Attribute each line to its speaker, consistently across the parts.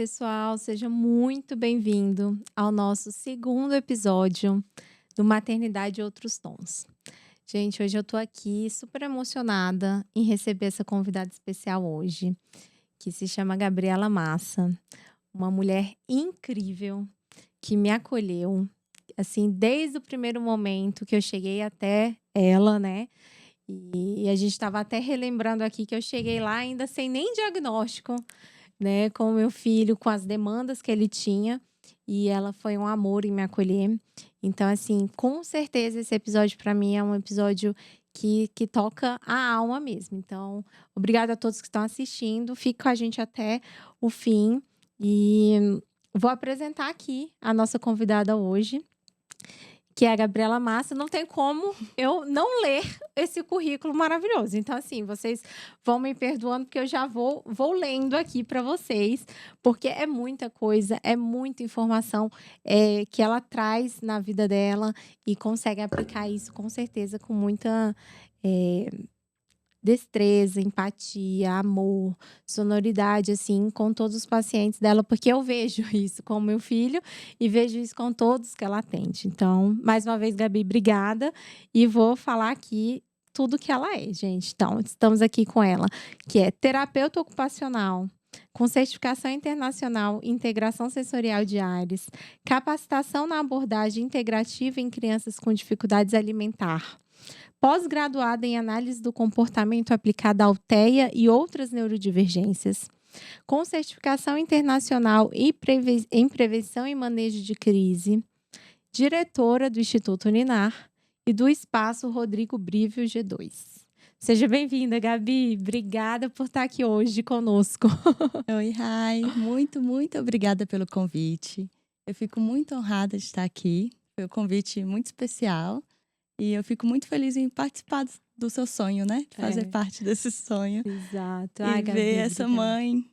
Speaker 1: pessoal, seja muito bem-vindo ao nosso segundo episódio do Maternidade e Outros Tons. Gente, hoje eu tô aqui super emocionada em receber essa convidada especial hoje, que se chama Gabriela Massa, uma mulher incrível que me acolheu, assim, desde o primeiro momento que eu cheguei até ela, né? E a gente estava até relembrando aqui que eu cheguei lá ainda sem nem diagnóstico, né, com o meu filho, com as demandas que ele tinha, e ela foi um amor em me acolher. Então, assim, com certeza esse episódio para mim é um episódio que toca a alma mesmo. Então, obrigada a todos que estão assistindo. Fique com a gente até o fim e vou apresentar aqui a nossa convidada hoje, que é a Gabriela Massa. Não tem como eu não ler esse currículo maravilhoso. Então, assim, vocês vão me perdoando, porque eu já vou lendo aqui para vocês, porque é muita coisa, é muita informação que ela traz na vida dela e consegue aplicar isso, com certeza, com muita destreza, empatia, amor, sonoridade, assim, com todos os pacientes dela, porque eu vejo isso com o meu filho e vejo isso com todos que ela atende. Então, mais uma vez, Gabi, obrigada. E vou falar aqui tudo que ela é, gente. Então, estamos aqui com ela, que é terapeuta ocupacional, com certificação internacional em integração sensorial de áreas, capacitação na abordagem integrativa em crianças com dificuldades alimentar, pós-graduada em análise do comportamento aplicada à alteia e outras neurodivergências, com certificação internacional em prevenção e manejo de crise, diretora do Instituto Uninar e do Espaço Rodrigo Brívio G2. Seja bem-vinda, Gabi. Obrigada por estar aqui hoje conosco.
Speaker 2: Oi, Rai. Muito obrigada pelo convite. Eu fico muito honrada de estar aqui. Foi um convite muito especial. E eu fico muito feliz em participar do seu sonho, né? De fazer parte desse sonho.
Speaker 1: Exato.
Speaker 2: E
Speaker 1: Gabi,
Speaker 2: ver essa
Speaker 1: obrigada.
Speaker 2: mãe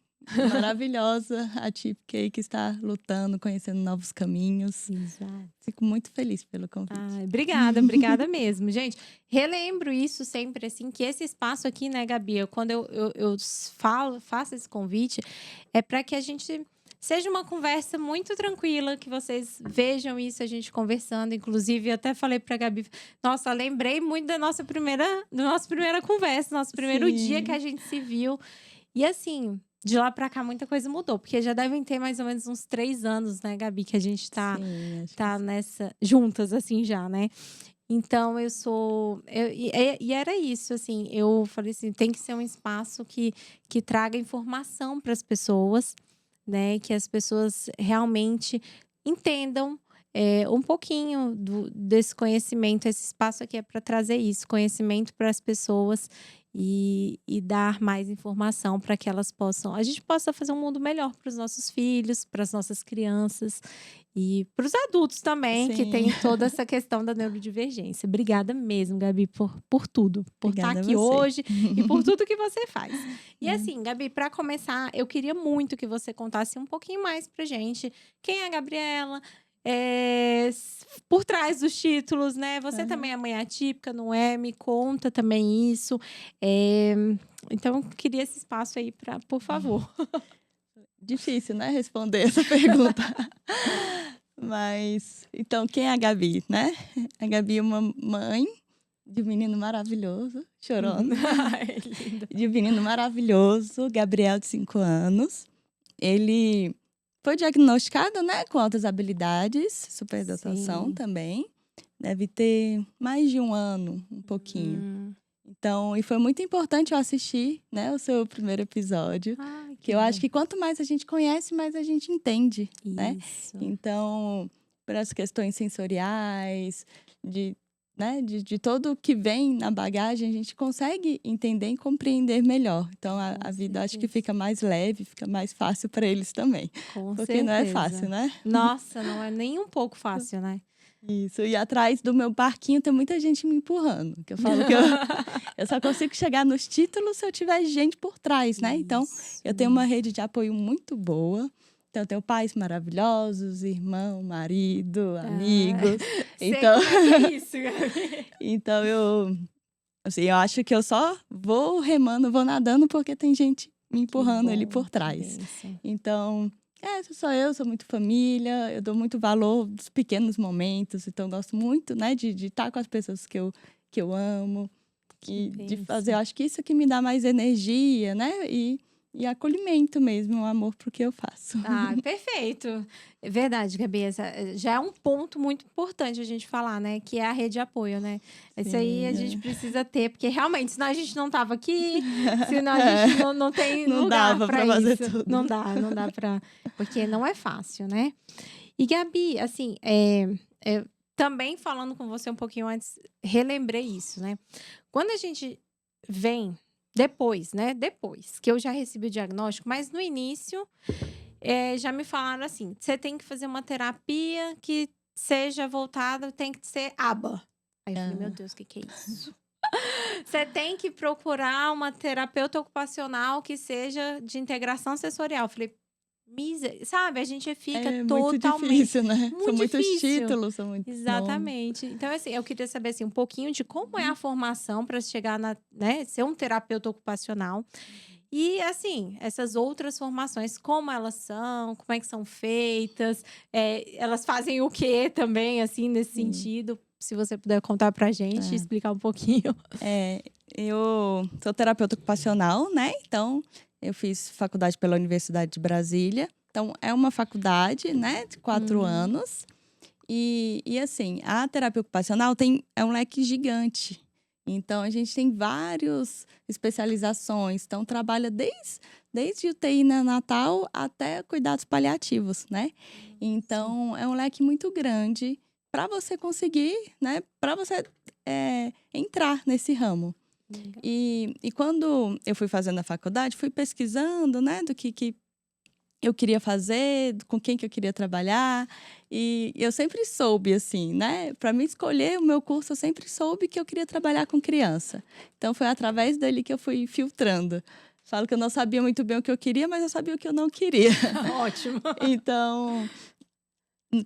Speaker 2: maravilhosa, atípica, que está lutando, conhecendo novos caminhos.
Speaker 1: Exato.
Speaker 2: Fico muito feliz pelo convite.
Speaker 1: Obrigada mesmo. Gente, relembro isso sempre, assim, que esse espaço aqui, né, Gabi, quando eu faço esse convite, é para que a gente seja uma conversa muito tranquila, que vocês vejam isso, a gente conversando. Inclusive, eu até falei para a Gabi, nossa, lembrei muito da nossa primeira conversa, nosso primeiro
Speaker 2: Sim.
Speaker 1: dia que a gente se viu. E assim, de lá pra cá muita coisa mudou, porque já devem ter mais ou menos uns 3 anos, né, Gabi, que a gente tá nessa juntas assim já, né? Então e era isso, assim, eu falei assim, tem que ser um espaço que traga informação para as pessoas, né, que as pessoas realmente entendam um pouquinho desse conhecimento. Esse espaço aqui é para trazer isso, conhecimento para as pessoas e dar mais informação para que a gente possa fazer um mundo melhor para os nossos filhos, para as nossas crianças e para os adultos também,
Speaker 2: Sim.
Speaker 1: que tem toda essa questão da neurodivergência. Obrigada mesmo, Gabi, por tudo, por
Speaker 2: Obrigada
Speaker 1: estar aqui
Speaker 2: a você.
Speaker 1: hoje e por tudo que você faz. E assim, Gabi, para começar, eu queria muito que você contasse um pouquinho mais pra gente quem é a Gabriela, por trás dos títulos, né? Você também é mãe atípica, não é? Me conta também isso. Então, eu queria esse espaço aí, por favor.
Speaker 2: Difícil, né, responder essa pergunta. Mas, então, quem é a Gabi, né? A Gabi é uma mãe de um menino maravilhoso, chorando.
Speaker 1: Ai, linda.
Speaker 2: De um menino maravilhoso, Gabriel, de 5 anos. Ele foi diagnosticado, né, com altas habilidades, superdotação
Speaker 1: Sim.
Speaker 2: também. Deve ter mais de 1 ano, um pouquinho. Então, e foi muito importante eu assistir, né, o seu primeiro episódio.
Speaker 1: Ai,
Speaker 2: Que eu acho que quanto mais a gente conhece, mais a gente entende, né?
Speaker 1: Isso.
Speaker 2: Então, para as questões sensoriais, de todo o que vem na bagagem, a gente consegue entender e compreender melhor. Então, a vida acho que fica mais leve, fica mais fácil para eles também.
Speaker 1: Com
Speaker 2: Porque
Speaker 1: certeza.
Speaker 2: não é fácil, né?
Speaker 1: Nossa, não é nem um pouco fácil, né?
Speaker 2: Isso, e atrás do meu barquinho tem muita gente me empurrando. Que eu falo que eu só consigo chegar nos títulos se eu tiver gente por trás, né? Então, eu tenho uma rede de apoio muito boa. Então, eu tenho pais maravilhosos, irmão, marido, amigos. Então,
Speaker 1: sei como é que é isso, Gabi.
Speaker 2: então eu acho que eu só vou remando, vou nadando, porque tem gente me empurrando ali por trás.
Speaker 1: Bênção.
Speaker 2: Então, Sou eu, sou muito família, eu dou muito valor dos pequenos momentos, então gosto muito, né, de estar com as pessoas que eu amo, de fazer. Eu acho que isso que me dá mais energia, né, e acolhimento mesmo, um amor pro que eu faço.
Speaker 1: Ah, perfeito. É verdade, Gabi, já é um ponto muito importante a gente falar, né, que é a rede de apoio, né. Isso aí a gente
Speaker 2: Sim,
Speaker 1: precisa ter, porque realmente senão a gente não tava aqui, senão a gente não tem
Speaker 2: não
Speaker 1: lugar
Speaker 2: dava
Speaker 1: para
Speaker 2: para fazer
Speaker 1: isso.
Speaker 2: tudo.
Speaker 1: Não dá para, porque não é fácil, né. E Gabi, assim, também falando com você um pouquinho antes, relembrei isso, né. Quando a gente vem depois, né, depois que eu já recebi o diagnóstico, mas no início, já me falaram assim: "Você tem que fazer uma terapia que seja voltada, tem que ser ABA". Aí eu falei: "Meu
Speaker 2: Ah,
Speaker 1: Deus, o que que é isso?". "Você tem que procurar uma terapeuta ocupacional que seja de integração sensorial". Eu falei: sabe, a gente fica
Speaker 2: é muito
Speaker 1: totalmente
Speaker 2: difícil, né? São
Speaker 1: muito
Speaker 2: muitos
Speaker 1: difícil.
Speaker 2: títulos, são muitos nomes.
Speaker 1: Exatamente. Então, assim, eu queria saber, assim, um pouquinho de como é a formação para chegar né, ser um terapeuta ocupacional. E, assim, essas outras formações, como elas são, como é que são feitas, elas fazem o quê também, assim, nesse
Speaker 2: Sim,
Speaker 1: sentido? Se você puder contar pra gente,
Speaker 2: tá.
Speaker 1: explicar um pouquinho.
Speaker 2: Eu sou terapeuta ocupacional, né? Então, eu fiz faculdade pela Universidade de Brasília. Então, é uma faculdade, né, de 4
Speaker 1: Hum,
Speaker 2: anos. E assim, a terapia ocupacional é um leque gigante. Então, a gente tem várias especializações. Então, trabalha desde UTI neonatal até cuidados paliativos, né?
Speaker 1: sim.
Speaker 2: Então, é um leque muito grande para você conseguir, né? Para você entrar nesse ramo.
Speaker 1: Legal.
Speaker 2: E quando eu fui fazendo a faculdade, fui pesquisando, né, do que eu queria fazer, com quem que eu queria trabalhar. E eu sempre soube, assim, né? Para mim escolher o meu curso, eu sempre soube que eu queria trabalhar com criança. Então foi através dele que eu fui filtrando. Falo que eu não sabia muito bem o que eu queria, mas eu sabia o que eu não queria.
Speaker 1: Ótimo.
Speaker 2: Então,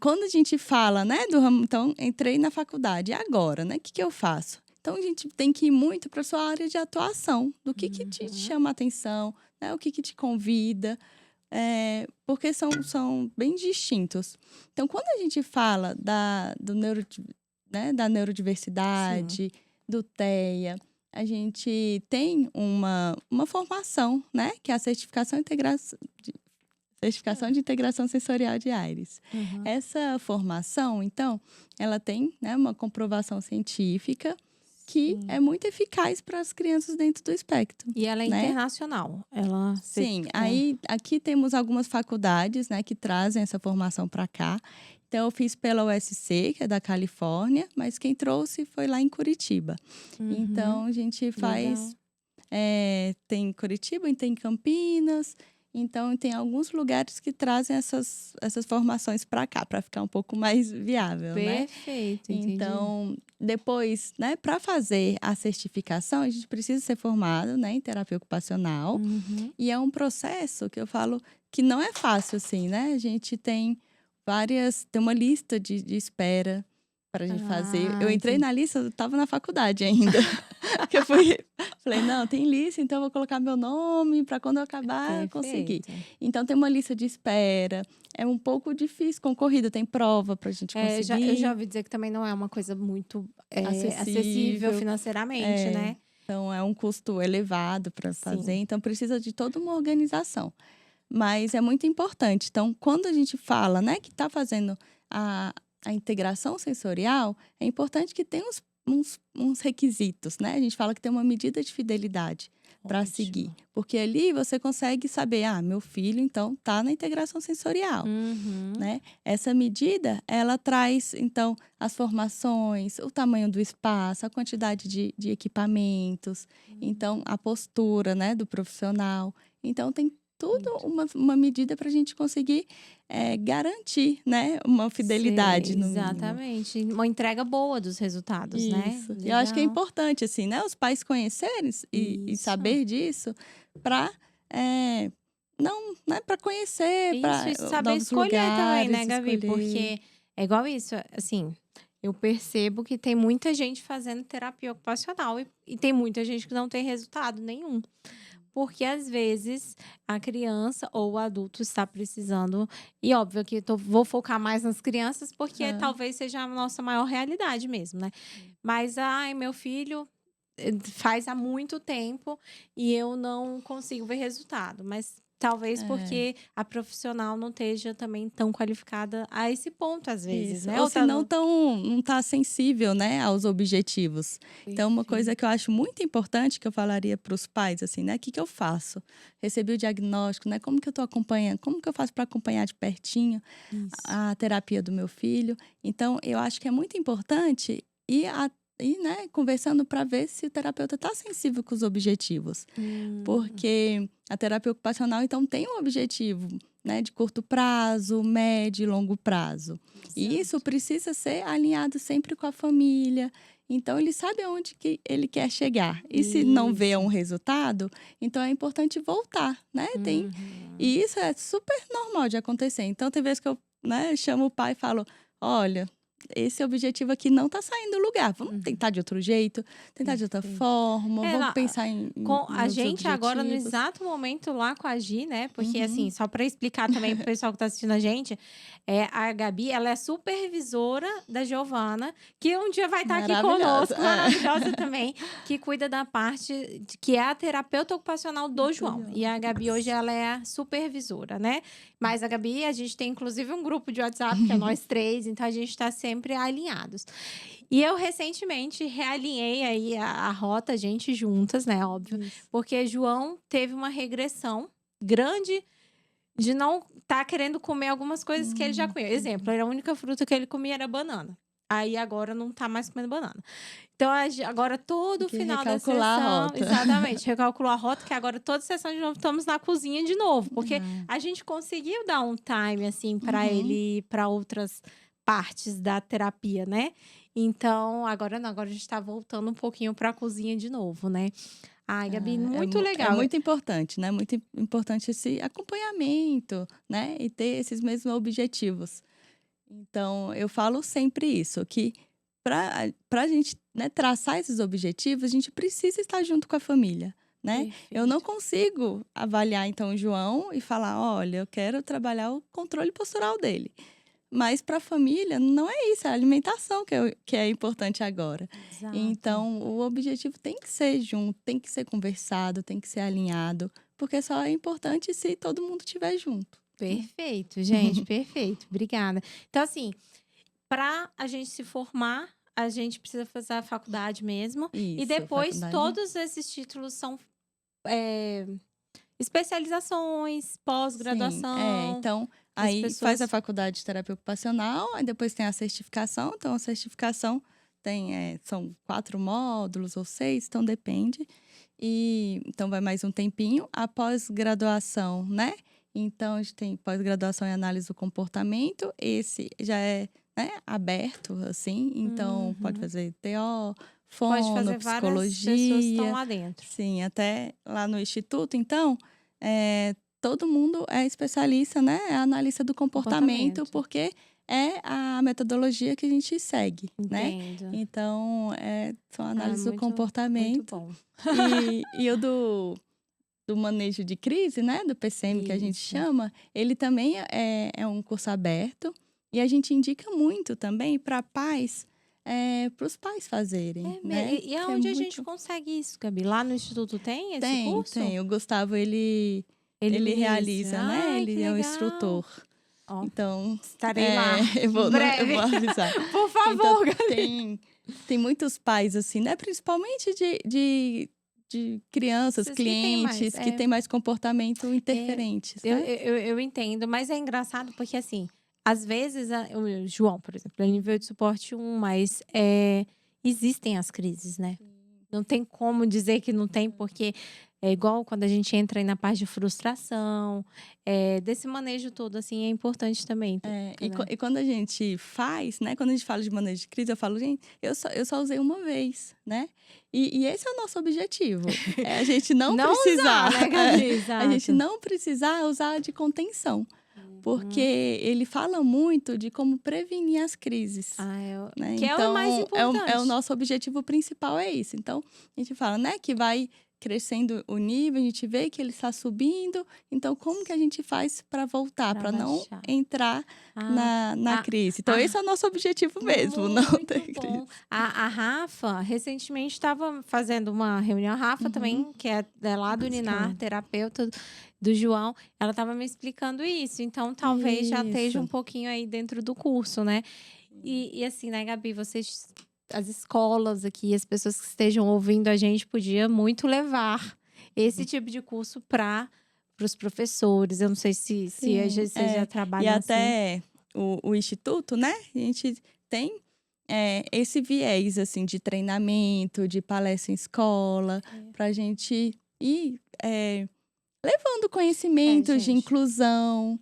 Speaker 2: quando a gente fala, né, do ramo, então entrei na faculdade, e agora, né, o que eu faço? Então a gente tem que ir muito para sua área de atuação, do que te
Speaker 1: Uhum.
Speaker 2: chama a atenção, né, o que te convida, porque são bem distintos. Então, quando a gente fala né, da
Speaker 1: Sim.
Speaker 2: neurodiversidade, do TEA, a gente tem uma formação, né, que é a certificação de integração sensorial de Aires.
Speaker 1: Aham.
Speaker 2: Essa formação, então, ela tem, né, uma comprovação científica que é
Speaker 1: Sim.
Speaker 2: muito eficaz para as crianças dentro do espectro,
Speaker 1: E ela é
Speaker 2: né?
Speaker 1: internacional. Ela
Speaker 2: Sim, aí aqui temos algumas faculdades, né, que trazem essa formação para cá. Então, eu fiz pela USC, que é da Califórnia, mas quem trouxe foi lá em Curitiba.
Speaker 1: Uhum.
Speaker 2: Então, a gente
Speaker 1: Legal.
Speaker 2: faz tem em Curitiba e tem em Campinas. Então, tem alguns lugares que trazem essas formações para cá, para ficar um pouco mais viável, né?
Speaker 1: Perfeito, entendi.
Speaker 2: Então, depois, né, para fazer a certificação, a gente precisa ser formado, né, em terapia ocupacional.
Speaker 1: Uhum.
Speaker 2: E é um processo que eu falo que não é fácil, assim, né? A gente tem uma lista de espera para a gente fazer. Eu
Speaker 1: Ah,
Speaker 2: entrei
Speaker 1: entendi.
Speaker 2: na lista, eu estava na faculdade ainda. Que eu fui, falei, não, tem lista, então eu vou colocar meu nome para quando eu acabar eu conseguir.
Speaker 1: Perfeito.
Speaker 2: Então tem uma lista de espera. É um pouco difícil, concorrida, tem prova para a gente
Speaker 1: Eu já
Speaker 2: conseguir,
Speaker 1: ouvi dizer que também não é uma coisa muito, acessível
Speaker 2: acessível.
Speaker 1: financeiramente,
Speaker 2: É,
Speaker 1: né.
Speaker 2: então é um custo elevado para fazer,
Speaker 1: Sim.
Speaker 2: então precisa de toda uma organização. Mas é muito importante. Então, quando a gente fala, né, que está fazendo a, a integração sensorial, é importante que tenha uns requisitos, né? A gente fala que tem uma medida de fidelidade para seguir.
Speaker 1: Ótimo.
Speaker 2: Porque ali você consegue saber, meu filho, então, está na integração sensorial,
Speaker 1: Uhum.
Speaker 2: né? Essa medida, ela traz, então, as formações, o tamanho do espaço, a quantidade de equipamentos, então, a postura, né, do profissional. Então, tem tudo
Speaker 1: Perfeito.
Speaker 2: uma medida para a gente conseguir garantir, né, uma fidelidade,
Speaker 1: Sei,
Speaker 2: no mínimo.
Speaker 1: exatamente. Uma entrega boa dos resultados, né.
Speaker 2: Isso. E eu acho que é
Speaker 1: Legal.
Speaker 2: importante, assim, né, os pais conhecerem e
Speaker 1: Isso.
Speaker 2: saber disso para não, né, para conhecer,
Speaker 1: Isso,
Speaker 2: para
Speaker 1: e saber
Speaker 2: novos
Speaker 1: escolher também, né,
Speaker 2: lugares,
Speaker 1: Gabi,
Speaker 2: escolher.
Speaker 1: porque é igual isso, assim, eu percebo que tem muita gente fazendo terapia ocupacional e tem muita gente que não tem resultado nenhum. porque às vezes a criança ou o adulto está precisando, e óbvio que vou focar mais nas crianças, porque
Speaker 2: Hã.
Speaker 1: talvez seja a nossa maior realidade mesmo, né? Mas, ai, meu filho faz há muito tempo e eu não consigo ver resultado, mas talvez
Speaker 2: É.
Speaker 1: porque a profissional não esteja também tão qualificada a esse ponto, às vezes,
Speaker 2: Isso.
Speaker 1: né?
Speaker 2: Ou
Speaker 1: Ou
Speaker 2: se
Speaker 1: tá
Speaker 2: não
Speaker 1: no...
Speaker 2: tão não tá sensível, né, aos objetivos. Então uma coisa
Speaker 1: Perfeito.
Speaker 2: que eu acho muito importante, que eu falaria para os pais, assim, né, que eu faço? Recebi o diagnóstico, né, como que eu tô acompanhando, como que eu faço para acompanhar de pertinho
Speaker 1: Isso.
Speaker 2: a terapia do meu filho? Então eu acho que é muito importante ir, né, conversando para ver se o terapeuta está sensível com os objetivos.
Speaker 1: Hum,
Speaker 2: Porque a terapia ocupacional, então, tem um objetivo, né, de curto prazo, médio e longo prazo. E isso
Speaker 1: exato.
Speaker 2: precisa ser alinhado sempre com a família. Então, ele sabe aonde que ele quer chegar. E se não vê
Speaker 1: Isso.
Speaker 2: um resultado, então é importante voltar, né?
Speaker 1: Uhum.
Speaker 2: E isso é super normal de acontecer. Então, tem vezes que eu, né, chamo o pai e falo: olha, esse objetivo aqui não está saindo do lugar. Vamos
Speaker 1: Uhum.
Speaker 2: tentar de outro jeito, tentar de outra
Speaker 1: Perfeito.
Speaker 2: forma,
Speaker 1: É,
Speaker 2: vamos pensar
Speaker 1: com
Speaker 2: em
Speaker 1: a
Speaker 2: outros
Speaker 1: gente agora no
Speaker 2: objetivos.
Speaker 1: exato momento lá com a Gi, né? Porque assim,
Speaker 2: Uhum.
Speaker 1: só para explicar também pro pessoal que tá assistindo a gente, a Gabi, ela é supervisora da Giovana, que um dia vai estar aqui
Speaker 2: Maravilhosa.
Speaker 1: conosco,
Speaker 2: É.
Speaker 1: maravilhosa também, que cuida da parte que é a terapeuta ocupacional do
Speaker 2: Do
Speaker 1: João. E
Speaker 2: João.
Speaker 1: a Gabi hoje
Speaker 2: Isso.
Speaker 1: ela é a supervisora, né? Mas a Gabi, a gente tem inclusive um grupo de WhatsApp que é nós três, então a gente tá sempre alinhados. E eu recentemente realinhei aí a rota, a gente juntas, né, óbvio,
Speaker 2: Isso.
Speaker 1: porque João teve uma regressão grande de não estar querendo comer algumas coisas que ele já comia. Exemplo,
Speaker 2: Uhum.
Speaker 1: a única fruta que ele comia era banana. Aí agora não tá mais comendo banana. Então agora
Speaker 2: Tem
Speaker 1: todo
Speaker 2: que
Speaker 1: final da
Speaker 2: recalcular a
Speaker 1: sessão,
Speaker 2: rota.
Speaker 1: exatamente, recalculou a rota, que agora toda sessão de novo estamos na cozinha de novo, porque
Speaker 2: Ah.
Speaker 1: a gente conseguiu dar um time assim para
Speaker 2: Uhum.
Speaker 1: ele ir para outras partes da terapia, né? Então, agora não, agora a gente tá voltando um pouquinho para a cozinha de novo, né? Ai, Gabi, muito
Speaker 2: É
Speaker 1: legal.
Speaker 2: muito importante, né, muito importante esse acompanhamento, né, e ter esses mesmos objetivos. Então, eu falo sempre isso, que para a gente, né, traçar esses objetivos, a gente precisa estar junto com a família, né. Eu não
Speaker 1: Perfeito.
Speaker 2: consigo avaliar, então, o João e falar: "Olha, eu quero trabalhar o controle postural dele". Mas para a família não é isso, é a alimentação que é importante agora.
Speaker 1: Exato.
Speaker 2: Então, o objetivo tem que ser junto, tem que ser conversado, tem que ser alinhado, porque só é importante se todo mundo estiver junto, né.
Speaker 1: Perfeito, gente, perfeito. Obrigada. Então, assim, para a gente se formar, a gente precisa fazer a faculdade mesmo. E
Speaker 2: Isso,
Speaker 1: depois,
Speaker 2: faculdade.
Speaker 1: todos esses títulos são eh, especializações,
Speaker 2: Sim,
Speaker 1: pós-graduação,
Speaker 2: então,
Speaker 1: que as
Speaker 2: aí faz a
Speaker 1: pessoas.
Speaker 2: faculdade de terapia ocupacional, aí depois tem a certificação, então a certificação tem, são 4 módulos ou 6, então depende. E então vai mais um tempinho. A pós-graduação, né, então a gente tem pós-graduação em análise do comportamento, esse já é, né, aberto, assim, então pode
Speaker 1: Uhum.
Speaker 2: fazer TO,
Speaker 1: Pode
Speaker 2: fono,
Speaker 1: fazer várias pessoas que estão
Speaker 2: psicologia.
Speaker 1: lá dentro.
Speaker 2: Sim, até lá no instituto, então, todo mundo é especialista, né, é analista do comportamento,
Speaker 1: Comportamento.
Speaker 2: porque é a metodologia que a gente segue, né.
Speaker 1: Entendo.
Speaker 2: Então, são
Speaker 1: Ah,
Speaker 2: análises do
Speaker 1: muito
Speaker 2: comportamento
Speaker 1: bom.
Speaker 2: e o do manejo de crise, né, do PCM que a gente
Speaker 1: Isso.
Speaker 2: chama, ele também é um curso aberto e a gente indica muito também para pais, para os pais fazerem, né,
Speaker 1: E
Speaker 2: que é
Speaker 1: aonde a gente
Speaker 2: muito.
Speaker 1: consegue isso, Gabi? Lá no instituto tem esse
Speaker 2: Tem,
Speaker 1: curso?
Speaker 2: tem. O Gustavo,
Speaker 1: Ele
Speaker 2: ele
Speaker 1: ministra.
Speaker 2: realiza, né,
Speaker 1: Ai, que
Speaker 2: ele é um
Speaker 1: legal.
Speaker 2: instrutor.
Speaker 1: Ó,
Speaker 2: Então,
Speaker 1: estarei lá em
Speaker 2: eu
Speaker 1: breve.
Speaker 2: vou avisar.
Speaker 1: Por
Speaker 2: Então,
Speaker 1: favor, Gabi.
Speaker 2: tem muitos pais, assim, né, principalmente de crianças,
Speaker 1: Vocês que têm mais.
Speaker 2: clientes que têm mais comportamento
Speaker 1: É,
Speaker 2: interferentes,
Speaker 1: eu,
Speaker 2: né.
Speaker 1: eu, eu eu entendo, mas é engraçado porque, assim, às vezes, o João, por exemplo, é nível de suporte 1, mas existem as crises, né? Não tem como dizer que não tem, porque é igual quando a gente entra aí na parte de frustração, desse manejo todo, assim, é importante também, né?
Speaker 2: E quando a gente faz, né, quando a gente fala de manejo de crise, eu falo: "Gente, eu só usei uma vez", né. E esse é o nosso objetivo, é a gente não
Speaker 1: Não usar,
Speaker 2: precisar
Speaker 1: né, Gabi?
Speaker 2: a gente
Speaker 1: Exato.
Speaker 2: não precisar usar de contenção, porque
Speaker 1: Uhum.
Speaker 2: ele fala muito de como prevenir as crises,
Speaker 1: Ah,
Speaker 2: né.
Speaker 1: que é o mais
Speaker 2: Então, é o
Speaker 1: importante.
Speaker 2: nosso objetivo principal é isso. Então, a gente fala, né, que vai crescendo o nível, a gente vê que ele está subindo. Então, como que a gente faz para voltar,
Speaker 1: Pra
Speaker 2: para não
Speaker 1: baixar.
Speaker 2: entrar na
Speaker 1: A
Speaker 2: crise? Então,
Speaker 1: a
Speaker 2: esse é o nosso objetivo mesmo, não
Speaker 1: Muito
Speaker 2: ter crise.
Speaker 1: bom. A Rafa recentemente estava fazendo uma reunião. A Rafa
Speaker 2: Uhum.
Speaker 1: também, que é lá do Ninar,
Speaker 2: Sim.
Speaker 1: terapeuta do João, ela estava me explicando isso. Então, talvez já esteja um
Speaker 2: Isso.
Speaker 1: pouquinho aí dentro do curso, né? E assim, né, Gabi, vocês, as escolas aqui, as pessoas que estejam ouvindo a gente, podia muito levar esse tipo de curso para os professores. Eu não sei se
Speaker 2: Sim,
Speaker 1: vocês já
Speaker 2: e
Speaker 1: trabalham assim.
Speaker 2: até o instituto, né, a gente tem, esse viés, assim, de treinamento, de palestra em escola, para a gente ir, levando conhecimentos de
Speaker 1: Gente.
Speaker 2: inclusão,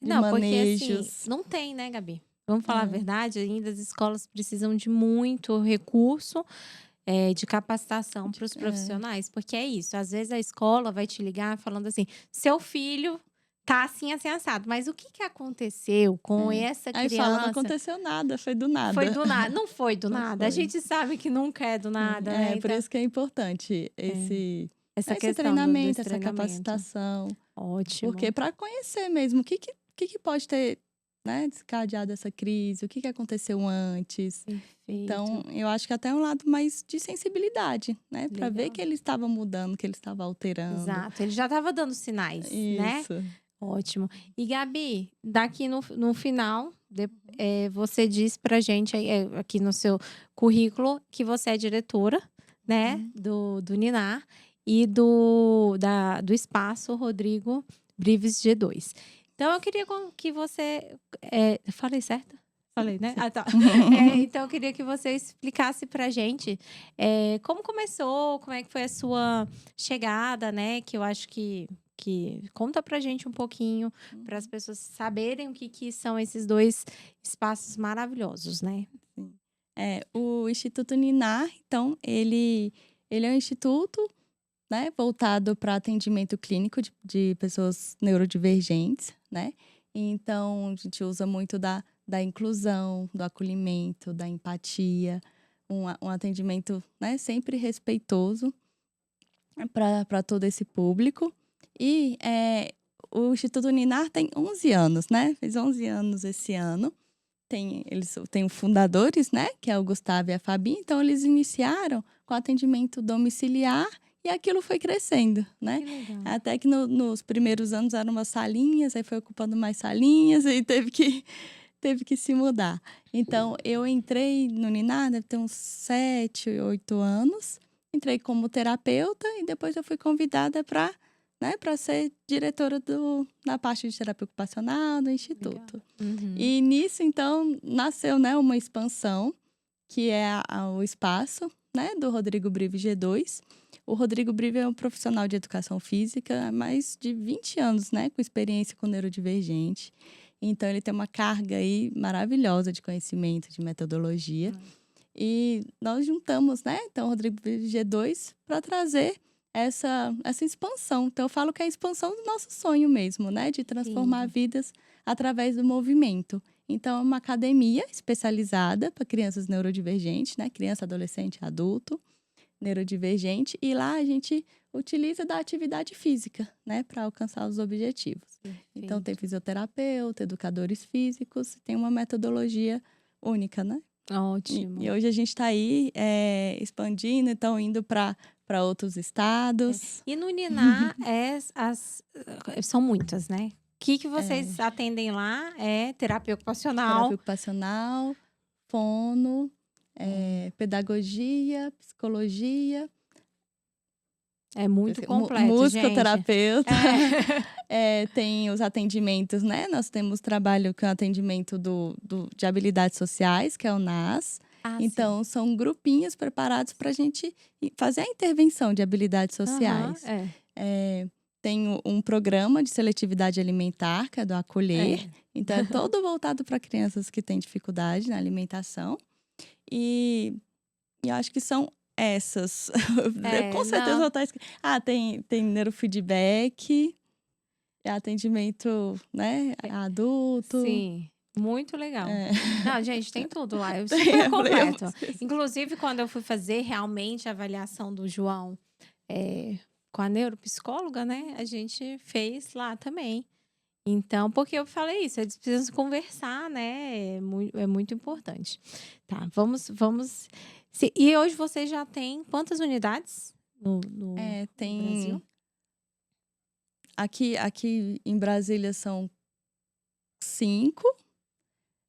Speaker 2: de
Speaker 1: Não, porque assim,
Speaker 2: manejos.
Speaker 1: não tem, né, Gabi? Vamos falar a
Speaker 2: É,
Speaker 1: verdade, ainda as escolas precisam de muito recurso, de capacitação para os
Speaker 2: é,
Speaker 1: profissionais, porque é isso, às vezes a escola vai te ligar falando assim: "Seu filho tá assim, assim, assado", mas o que que aconteceu com
Speaker 2: é.
Speaker 1: essa
Speaker 2: Aí fala: "Não
Speaker 1: criança?
Speaker 2: aconteceu nada, foi do
Speaker 1: Foi
Speaker 2: nada".
Speaker 1: do nada, não foi do
Speaker 2: Não
Speaker 1: nada, a
Speaker 2: foi.
Speaker 1: gente sabe que nunca é do
Speaker 2: Sim,
Speaker 1: nada, né,
Speaker 2: por
Speaker 1: então
Speaker 2: isso que é importante
Speaker 1: é,
Speaker 2: esse
Speaker 1: essa
Speaker 2: esse
Speaker 1: questão do
Speaker 2: treinamento,
Speaker 1: desse
Speaker 2: essa
Speaker 1: treinamento.
Speaker 2: capacitação. Porque
Speaker 1: Ótimo,
Speaker 2: para conhecer mesmo o que pode ter, né, desencadeado essa crise, o que aconteceu antes. Então,
Speaker 1: perfeito,
Speaker 2: eu acho que até um lado mais de sensibilidade, né, para ver
Speaker 1: legal.
Speaker 2: que ele estava mudando, que ele estava alterando.
Speaker 1: Exato, ele já estava dando sinais, né?
Speaker 2: Isso.
Speaker 1: Ótimo. E Gabi, daqui no final, você diz pra gente aí, aqui no seu currículo que você é diretora, né,
Speaker 2: Uhum.
Speaker 1: do Ninar e do Espaço Rodrigo Brives G2. Então eu queria que você, falei certo?
Speaker 2: Sim,
Speaker 1: Falei, né?
Speaker 2: sim.
Speaker 1: Ah, tá. Então eu queria que você explicasse pra gente, como começou, como é que foi a sua chegada, né? Que eu acho que conta pra gente um pouquinho, para as
Speaker 2: Uhum.
Speaker 1: pessoas saberem o que que são esses 2 espaços maravilhosos, né.
Speaker 2: Sim. O Instituto Ninar, então, ele é um instituto, né, voltado para atendimento clínico de pessoas neurodivergentes, né. Então, a gente usa muito da inclusão, do acolhimento, da empatia, um atendimento, né, sempre respeitoso para todo esse público. E, o Instituto Ninar tem 11 anos, né, fez 11 anos esse ano. Eles têm os fundadores, né, que é o Gustavo e a Fabi, então eles iniciaram com atendimento domiciliar e aquilo foi crescendo, né.
Speaker 1: Que legal.
Speaker 2: Até que nos primeiros anos eram umas salinhas, aí foi ocupando mais salinhas e teve que se mudar. Então eu entrei no Ninar, deve ter uns 7, 8 anos, entrei como terapeuta e depois eu fui convidada para, né, para ser diretora da parte de terapia ocupacional do
Speaker 1: Legal.
Speaker 2: instituto.
Speaker 1: Uhum.
Speaker 2: E nisso, então, nasceu, né, uma expansão, que é o espaço, né, do Rodrigo Brive G2. O Rodrigo Brive é um profissional de educação física há mais de 20 anos, né, com experiência com neurodivergente. Então, ele tem uma carga aí maravilhosa de conhecimento, de metodologia.
Speaker 1: Ai,
Speaker 2: E nós juntamos, né, então, o Rodrigo Brive G2 para trazer essa expansão. Então, eu falo que é a expansão do nosso sonho mesmo, né, de transformar
Speaker 1: lindo.
Speaker 2: vidas através do movimento. Então, é uma academia especializada para crianças neurodivergentes, né? Criança, adolescente, adulto, neurodivergente. E lá a gente utiliza da atividade física, né? Para alcançar os objetivos. Então, tem
Speaker 1: Perfeito.
Speaker 2: fisioterapeuta, educadores físicos, tem uma metodologia única, né? E
Speaker 1: Ótimo.
Speaker 2: hoje a gente está aí expandindo, então indo para outros estados.
Speaker 1: E no Ninar, são muitas, né. O que que
Speaker 2: É,
Speaker 1: vocês atendem lá é terapia
Speaker 2: terapia
Speaker 1: ocupacional.
Speaker 2: ocupacional, fono,
Speaker 1: Olha,
Speaker 2: pedagogia, psicologia,
Speaker 1: é muito completo, gente.
Speaker 2: musicoterapeuta.
Speaker 1: É.
Speaker 2: Tem os atendimentos, né? Nós temos trabalho com atendimento de habilidades sociais, que é o NAS.
Speaker 1: Ah, sim.
Speaker 2: Então, são grupinhos preparados para a gente fazer a intervenção de habilidades
Speaker 1: Aham,
Speaker 2: sociais.
Speaker 1: é.
Speaker 2: Tem um programa de seletividade alimentar, que é do Acolher.
Speaker 1: É.
Speaker 2: Então, é todo voltado para crianças que têm dificuldade na alimentação. E, e eu acho que são essas. Eu,
Speaker 1: É,
Speaker 2: com certeza vou
Speaker 1: não,
Speaker 2: estar tem neurofeedback, atendimento, né,
Speaker 1: é
Speaker 2: adulto.
Speaker 1: sim, muito legal.
Speaker 2: É.
Speaker 1: Não, gente, tem tudo lá, é
Speaker 2: Tem,
Speaker 1: super
Speaker 2: eu falei, eu vou
Speaker 1: completo.
Speaker 2: esquecer.
Speaker 1: Inclusive, quando eu fui fazer realmente a avaliação do João, com a neuropsicóloga, né? A gente fez lá também. Então, porque eu falei isso, eles precisam conversar, né? É muito importante. Tá, vamos. E hoje você já tem quantas unidades no
Speaker 2: Tem.
Speaker 1: Brasil?
Speaker 2: Aqui em Brasília são 5.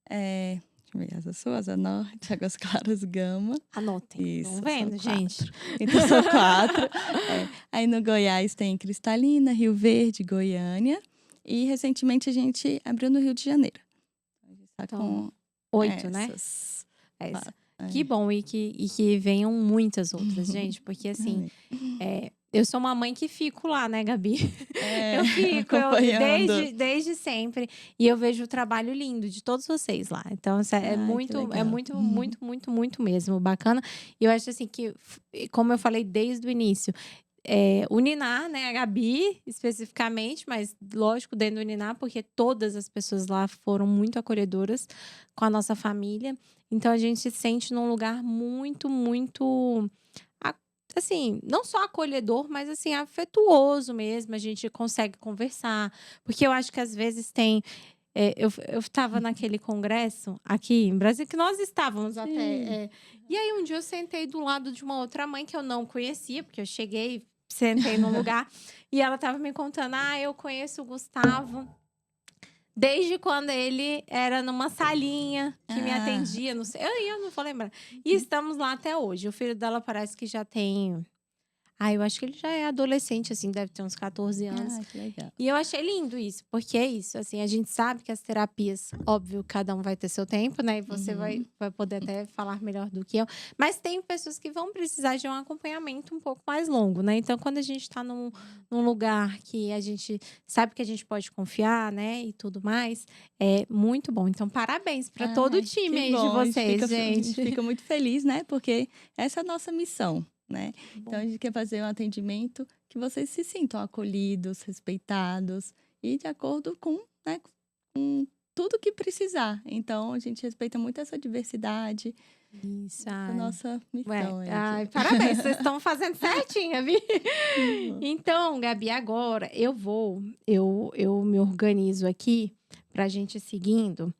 Speaker 2: Deixa eu ver, Asa Sul, Asa Norte, Águas Claras, Gama.
Speaker 1: Anotem.
Speaker 2: Isso,
Speaker 1: Estão vendo,
Speaker 2: são
Speaker 1: gente?
Speaker 2: 4. Então, são 4. Aí no Goiás tem Cristalina, Rio Verde, Goiânia. E recentemente a gente abriu no Rio de Janeiro. A gente está
Speaker 1: Então,
Speaker 2: com
Speaker 1: 8, né?
Speaker 2: essas.
Speaker 1: Que bom, e que venham muitas outras, gente, porque assim, eu sou uma mãe que fico lá, né, Gabi? Eu fico,
Speaker 2: acompanhando.
Speaker 1: desde sempre, e eu vejo o trabalho lindo de todos vocês lá. Então, é muito, muito mesmo bacana. E eu acho assim que, como eu falei desde o início, o Niná, né, a Gabi especificamente, mas lógico dentro do Niná, porque todas as pessoas lá foram muito acolhedoras com a nossa família. Então a gente se sente num lugar muito, muito assim, não só acolhedor, mas assim, afetuoso mesmo. A gente consegue conversar, porque eu acho que às vezes tem. Eu estava naquele congresso aqui em Brasília, que nós estávamos até. E aí, um dia eu sentei do lado de uma outra mãe que eu não conhecia, porque eu cheguei, sentei num lugar, e ela estava me contando: eu conheço o Gustavo desde quando ele era numa salinha que me atendia. Não sei, eu não vou lembrar. E estamos lá até hoje. O filho dela parece que já tem. Eu acho que ele já é adolescente, assim, deve ter uns 14 anos.
Speaker 2: Que legal.
Speaker 1: E eu achei lindo isso, porque é isso, assim, a gente sabe que as terapias, óbvio, cada um vai ter seu tempo, né? E você vai poder até falar melhor do que eu. Mas tem pessoas que vão precisar de um acompanhamento um pouco mais longo, né? Então, quando a gente tá num lugar que a gente sabe que a gente pode confiar, né? E tudo mais, é muito bom. Então, parabéns para todo o time aí de vocês,
Speaker 2: gente.
Speaker 1: gente.
Speaker 2: A gente fica muito feliz, né? Porque essa é a nossa missão. Né? Então, a gente quer fazer um atendimento que vocês se sintam acolhidos, respeitados e de acordo com, né, com tudo que precisar. Então, a gente respeita muito essa diversidade.
Speaker 1: Isso,
Speaker 2: a nossa missão.
Speaker 1: Parabéns, vocês estão fazendo certinho, viu? Então, Gabi, agora eu me organizo aqui pra gente ir seguindo.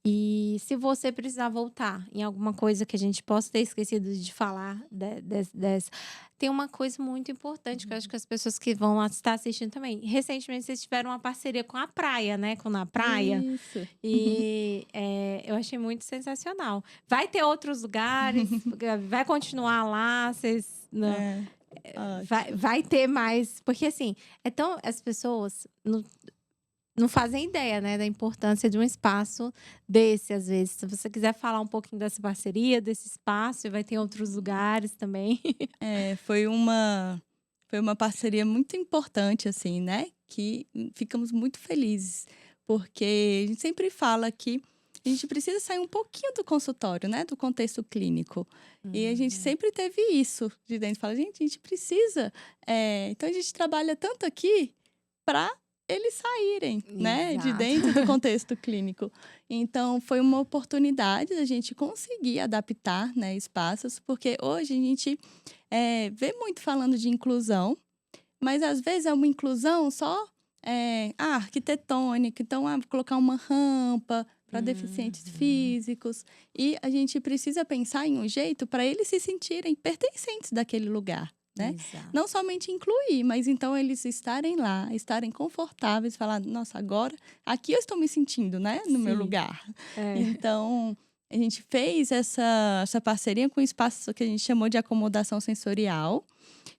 Speaker 1: E se você precisar voltar em alguma coisa que a gente possa ter esquecido de falar dessa, tem uma coisa muito importante que eu acho que as pessoas que vão estar assistindo também. Recentemente, vocês tiveram uma parceria com a praia, né? Com Na Praia.
Speaker 2: Isso.
Speaker 1: E eu achei muito sensacional. Vai ter outros lugares? Vai continuar lá? Vocês... vai ter mais... Porque, assim, as pessoas... Não fazem ideia, né, da importância de um espaço desse, às vezes. Se você quiser falar um pouquinho dessa parceria, desse espaço, vai ter outros lugares também.
Speaker 2: Foi uma parceria muito importante, assim, né? Que ficamos muito felizes, porque a gente sempre fala que a gente precisa sair um pouquinho do consultório, né? Do contexto clínico. E a gente sempre teve isso de dentro. Fala, gente, a gente precisa. Então, a gente trabalha tanto aqui para eles saírem, né, de dentro do contexto clínico. Então, foi uma oportunidade da gente conseguir adaptar, né, espaços, porque hoje a gente vê muito falando de inclusão, mas às vezes é uma inclusão só arquitetônica, então colocar uma rampa para deficientes físicos, e a gente precisa pensar em um jeito para eles se sentirem pertencentes daquele lugar. Né? Não somente incluir, mas então eles estarem lá, estarem confortáveis, falar, nossa, agora aqui eu estou me sentindo, né, no meu lugar. Então, a gente fez essa parceria com um espaço que a gente chamou de acomodação sensorial.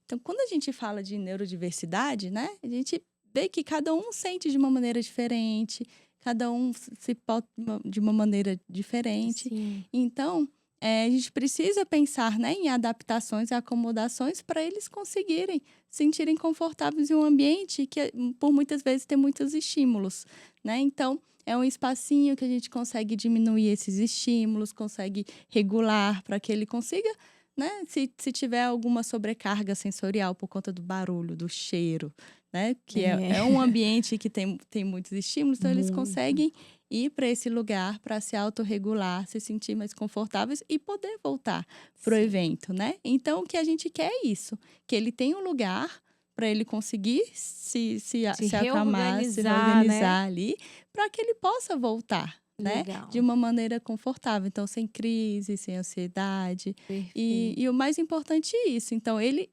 Speaker 2: Então, quando a gente fala de neurodiversidade, né, a gente vê que cada um sente de uma maneira diferente, cada um se pode de uma maneira diferente.
Speaker 1: Sim.
Speaker 2: Então, a gente precisa pensar, né, em adaptações e acomodações para eles conseguirem sentirem confortáveis em um ambiente que, por muitas vezes, tem muitos estímulos, né? Então, é um espacinho que a gente consegue diminuir esses estímulos, consegue regular para que ele consiga né, se tiver alguma sobrecarga sensorial por conta do barulho, do cheiro, né, que é um ambiente que tem muitos estímulos, então eles
Speaker 1: Muito.
Speaker 2: conseguem ir para esse lugar para se autorregular, se sentir mais confortáveis e poder voltar para o
Speaker 1: Sim.
Speaker 2: evento, né? Então, o que a gente quer é isso, que ele tenha um lugar para ele conseguir se acalmar, se
Speaker 1: reorganizar, né?
Speaker 2: reorganizar ali, para que ele possa voltar, né?
Speaker 1: Legal.
Speaker 2: De uma maneira confortável, então sem crise, sem ansiedade.
Speaker 1: Perfeito.
Speaker 2: E o mais importante é isso. Então, ele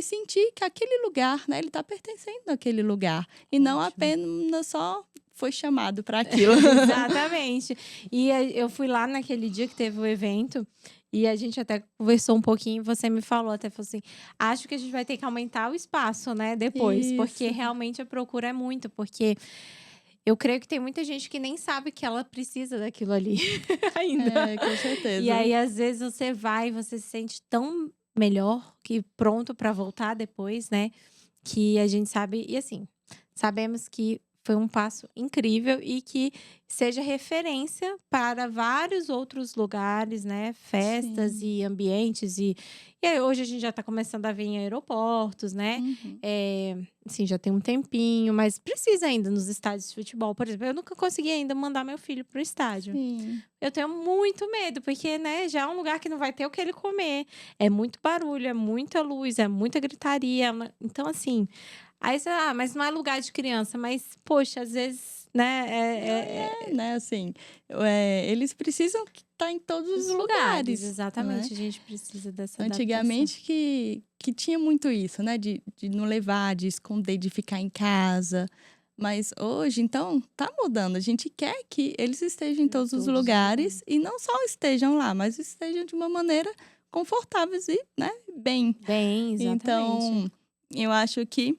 Speaker 2: sentir que aquele lugar, né? Ele está pertencendo àquele lugar. E não
Speaker 1: Ótimo.
Speaker 2: apenas só foi chamado para aquilo.
Speaker 1: Exatamente. E eu fui lá naquele dia que teve o evento e a gente até conversou um pouquinho. Você me falou, até falou assim: acho que a gente vai ter que aumentar o espaço, né? Depois, porque
Speaker 2: Isso.
Speaker 1: realmente a procura é muito. Porque eu creio que tem muita gente que nem sabe que ela precisa daquilo ali ainda.
Speaker 2: Com certeza.
Speaker 1: E aí, às vezes, você vai e você se sente tão melhor que pronto para voltar depois, né? Que a gente sabe. E assim, sabemos que foi um passo incrível e que seja referência para vários outros lugares, né? Festas
Speaker 2: Sim.
Speaker 1: e ambientes. E aí, hoje a gente já está começando a ver em aeroportos, né?
Speaker 2: Uhum.
Speaker 1: Assim, já tem um tempinho, mas precisa ainda nos estádios de futebol, por exemplo. Eu nunca consegui ainda mandar meu filho pro estádio.
Speaker 2: Sim.
Speaker 1: Eu tenho muito medo, porque, né, já é um lugar que não vai ter o que ele comer. É muito barulho, é muita luz, é muita gritaria. Então, assim, aí você, mas não é lugar de criança. Mas, poxa, às vezes, né,
Speaker 2: Né, assim, eles precisam estar em todos os
Speaker 1: os lugares.
Speaker 2: lugares,
Speaker 1: Exatamente,
Speaker 2: né?
Speaker 1: a gente precisa dessa adaptação.
Speaker 2: Antigamente que tinha muito isso, né? De não levar, de esconder, de ficar em casa. Mas hoje, então, tá mudando. A gente quer que eles estejam em todos os lugares e não só estejam lá, mas estejam de uma maneira confortáveis e, né, bem.
Speaker 1: Bem, exatamente.
Speaker 2: Então, eu acho que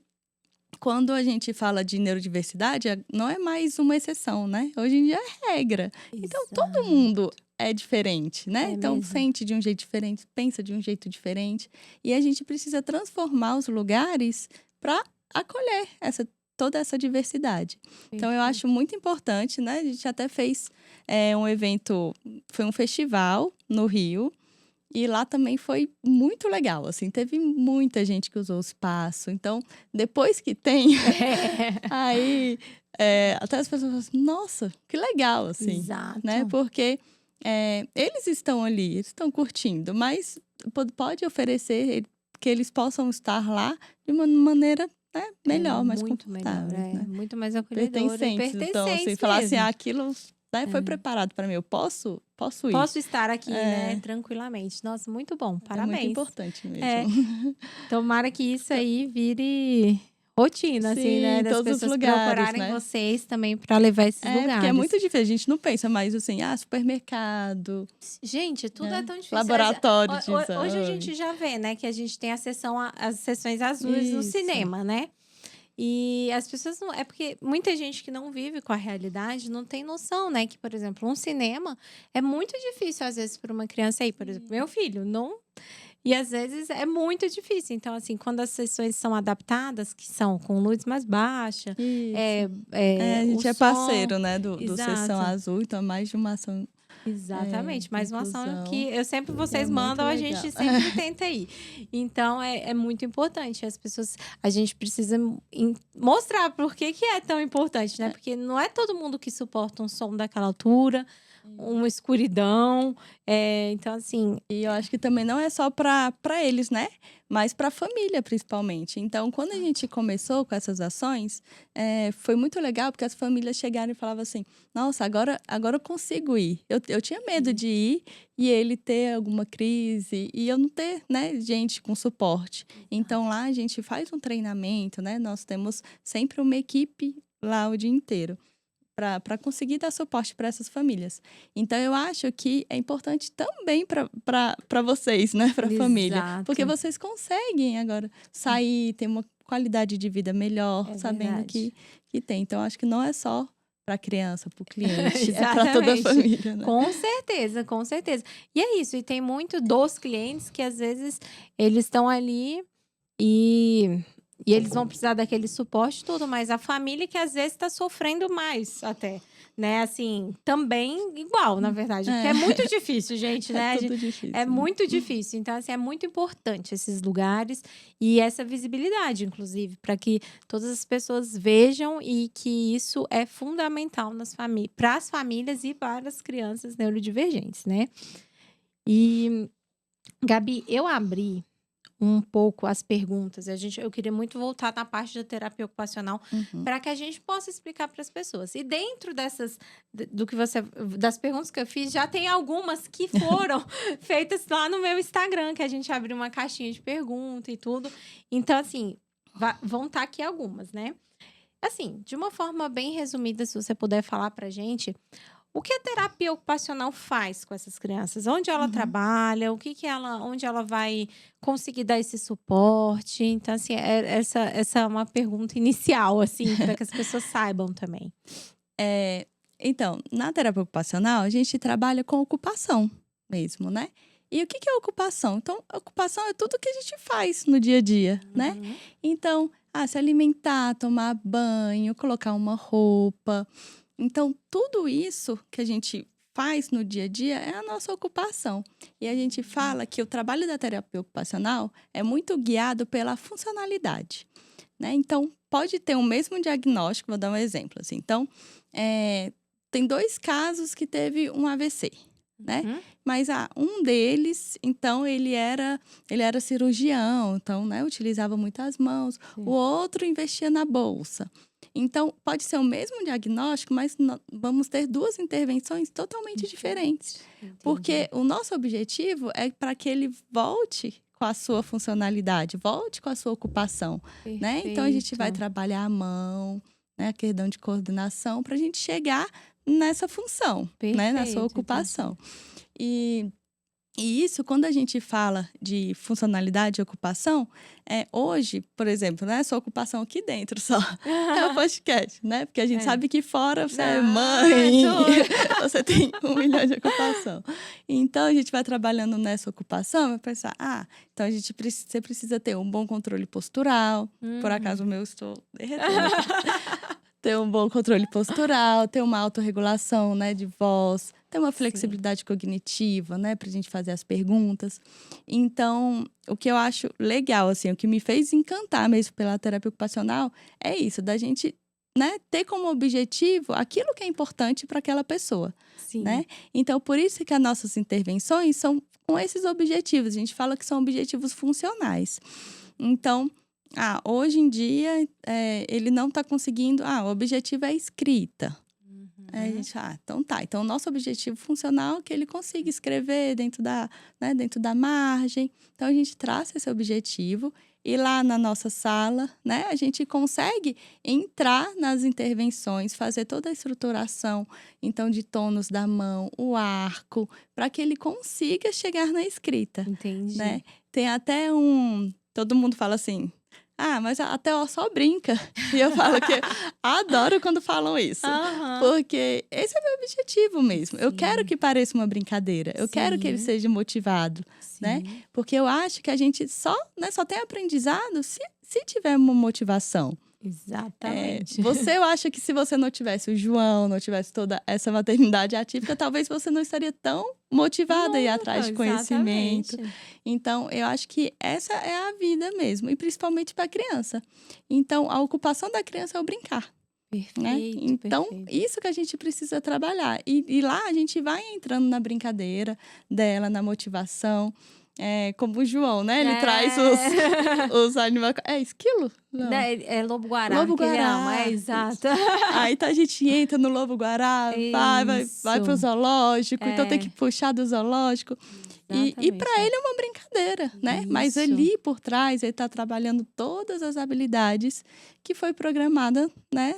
Speaker 2: quando a gente fala de neurodiversidade, não é mais uma exceção, né? Hoje em dia é regra. Então, todo mundo é diferente, né?
Speaker 1: É
Speaker 2: Então,
Speaker 1: mesmo.
Speaker 2: sente de um jeito diferente, pensa de um jeito diferente. E a gente precisa transformar os lugares para acolher toda essa diversidade. Então, eu acho muito importante, né? A gente até fez um evento, foi um festival no Rio. E lá também foi muito legal, assim, teve muita gente que usou o espaço. Então, depois que tem, aí até as pessoas falam assim, nossa, que legal, assim.
Speaker 1: Exato.
Speaker 2: Né? Porque eles estão ali, eles estão curtindo, mas pode oferecer que eles possam estar lá de uma maneira, né, melhor, mais
Speaker 1: muito
Speaker 2: confortável.
Speaker 1: melhor,
Speaker 2: né?
Speaker 1: muito mais acolhedora.
Speaker 2: Pertencentes. Então, assim, falar assim, aquilo... né, foi preparado para mim, eu posso ir.
Speaker 1: Posso estar aqui, né, tranquilamente. Nossa, muito bom, parabéns.
Speaker 2: É muito importante mesmo.
Speaker 1: Tomara que isso aí vire rotina,
Speaker 2: Sim,
Speaker 1: assim, né, das
Speaker 2: todos os
Speaker 1: pessoas
Speaker 2: lugares,
Speaker 1: procurarem
Speaker 2: né?
Speaker 1: vocês também para levar esses lugares.
Speaker 2: Porque é muito difícil, a gente não pensa mais assim, supermercado.
Speaker 1: Gente, tudo é tão difícil.
Speaker 2: Laboratório de exame.
Speaker 1: Hoje a gente já vê, né, que a gente tem as sessões azuis no cinema, né? E as pessoas não. É porque muita gente que não vive com a realidade não tem noção, né? Que, por exemplo, um cinema é muito difícil, às vezes, para uma criança aí. Por exemplo, meu filho, não. E às vezes é muito difícil. Então, assim, quando as sessões são adaptadas, que são com luz mais baixa,
Speaker 2: a gente é parceiro, né, do Sessão Azul, então é mais de uma ação.
Speaker 1: Exatamente, mais uma ação
Speaker 2: inclusão.
Speaker 1: que eu sempre vocês
Speaker 2: É
Speaker 1: mandam, a
Speaker 2: muito
Speaker 1: gente
Speaker 2: legal.
Speaker 1: sempre tenta ir. Então é muito importante. As pessoas, a gente precisa mostrar por que é tão importante, né? Porque não é todo mundo que suporta um som daquela altura, uma escuridão. Então, assim.
Speaker 2: E eu acho que também não é só para eles, né? Mas para a família, principalmente. Então, quando a gente começou com essas ações, foi muito legal, porque as famílias chegaram e falavam assim: nossa, agora eu consigo ir. Eu tinha medo de ir e ele ter alguma crise e eu não ter, né, gente com suporte. Então, lá a gente faz um treinamento, né? Nós temos sempre uma equipe lá o dia inteiro para conseguir dar suporte para essas famílias. Então, eu acho que é importante também para vocês, né? Para a família. Porque vocês conseguem agora sair, ter uma qualidade de vida melhor, sabendo que tem. Então, acho que não é só para a criança, para o cliente, é para toda a família. Né?
Speaker 1: Com certeza, com certeza. E é isso, e tem muito dos clientes que às vezes eles estão ali e E eles vão precisar daquele suporte todo, mas a família que às vezes está sofrendo mais até, né? Assim, também igual, na verdade. Porque é muito difícil, gente, né?
Speaker 2: É tudo difícil.
Speaker 1: É muito difícil. Então, assim, é muito importante esses lugares e essa visibilidade, inclusive, para que todas as pessoas vejam e que isso é fundamental para as famílias e para as crianças neurodivergentes, né? E, Gabi, eu abri um pouco as perguntas. Eu queria muito voltar na parte da terapia ocupacional para que a gente possa explicar para as pessoas. E dentro das perguntas que eu fiz, já tem algumas que foram feitas lá no meu Instagram, que a gente abriu uma caixinha de pergunta e tudo. Então, assim, vão estar aqui algumas, né? Assim, de uma forma bem resumida, se você puder falar para a gente, o que a terapia ocupacional faz com essas crianças? Onde ela trabalha? Onde ela vai conseguir dar esse suporte? Então, assim, essa é uma pergunta inicial, assim, para que as pessoas saibam também.
Speaker 2: Então, na terapia ocupacional, a gente trabalha com ocupação mesmo, né? E o que é ocupação? Então, ocupação é tudo que a gente faz no dia a dia, né? Então, se alimentar, tomar banho, colocar uma roupa. Então, tudo isso que a gente faz no dia a dia é a nossa ocupação. E a gente fala que o trabalho da terapia ocupacional é muito guiado pela funcionalidade, né? Então, pode ter o mesmo diagnóstico, vou dar um exemplo. Assim. Então, tem 2 casos que teve um AVC, né? Mas um deles, então, ele era cirurgião, então, né, utilizava muitas mãos. Sim. O outro investia na bolsa. Então, pode ser o mesmo diagnóstico, mas vamos ter 2 intervenções totalmente diferentes. Entendi. Porque o nosso objetivo é para que ele volte com a sua funcionalidade, volte com a sua ocupação, né? Então, a gente vai trabalhar a mão, né, a questão de coordenação, para a gente chegar nessa função, né, na sua ocupação. E isso, quando a gente fala de funcionalidade e ocupação, hoje, por exemplo, né, sua ocupação aqui dentro só é o podcast, né? Porque a gente sabe que fora você é mãe, você tem 1 milhão de ocupação. Então, a gente vai trabalhando nessa ocupação e vai pensar, então você precisa ter um bom controle postural. Por acaso o meu estou derretendo. Ter um bom controle postural, ter uma autorregulação, né, de voz, ter uma flexibilidade cognitiva, né, pra gente fazer as perguntas. Então, o que eu acho legal, assim, o que me fez encantar mesmo pela terapia ocupacional é isso, da gente, né, ter como objetivo aquilo que é importante para aquela pessoa, né? Então, por isso que as nossas intervenções são com esses objetivos. A gente fala que são objetivos funcionais. Então, hoje em dia, ele não está conseguindo... o objetivo é a escrita. A gente, então tá. Então, o nosso objetivo funcional é que ele consiga escrever dentro da margem. Então, a gente traça esse objetivo e lá na nossa sala, né, a gente consegue entrar nas intervenções, fazer toda a estruturação, então, de tônus da mão, o arco, para que ele consiga chegar na escrita.
Speaker 1: Entendi.
Speaker 2: Né? Tem até todo mundo fala assim... mas até só brinca. E eu falo que adoro quando falam isso. Porque esse é o meu objetivo mesmo. Sim. Eu quero que pareça uma brincadeira. Eu quero que ele seja motivado, né? Porque eu acho que a gente só tem aprendizado se tiver uma motivação.
Speaker 1: Exatamente.
Speaker 2: Eu acho que se você não tivesse o João, não tivesse toda essa maternidade atípica, talvez você não estaria tão motivada a ir atrás de conhecimento. Então, eu acho que essa é a vida mesmo, e principalmente para a criança. Então, a ocupação da criança é o brincar.
Speaker 1: Perfeito,
Speaker 2: né? Então, isso que a gente precisa trabalhar. E lá a gente vai entrando na brincadeira dela, na motivação. Como o João, né? Ele traz os animais... esquilo?
Speaker 1: Não. É lobo-guará.
Speaker 2: Lobo-guará.
Speaker 1: Exato.
Speaker 2: Aí então a gente entra no lobo-guará, vai pro zoológico. Então tem que puxar do zoológico. E para ele é uma brincadeira, né?
Speaker 1: Isso.
Speaker 2: Mas ali por trás, ele tá trabalhando todas as habilidades que foi programada, né?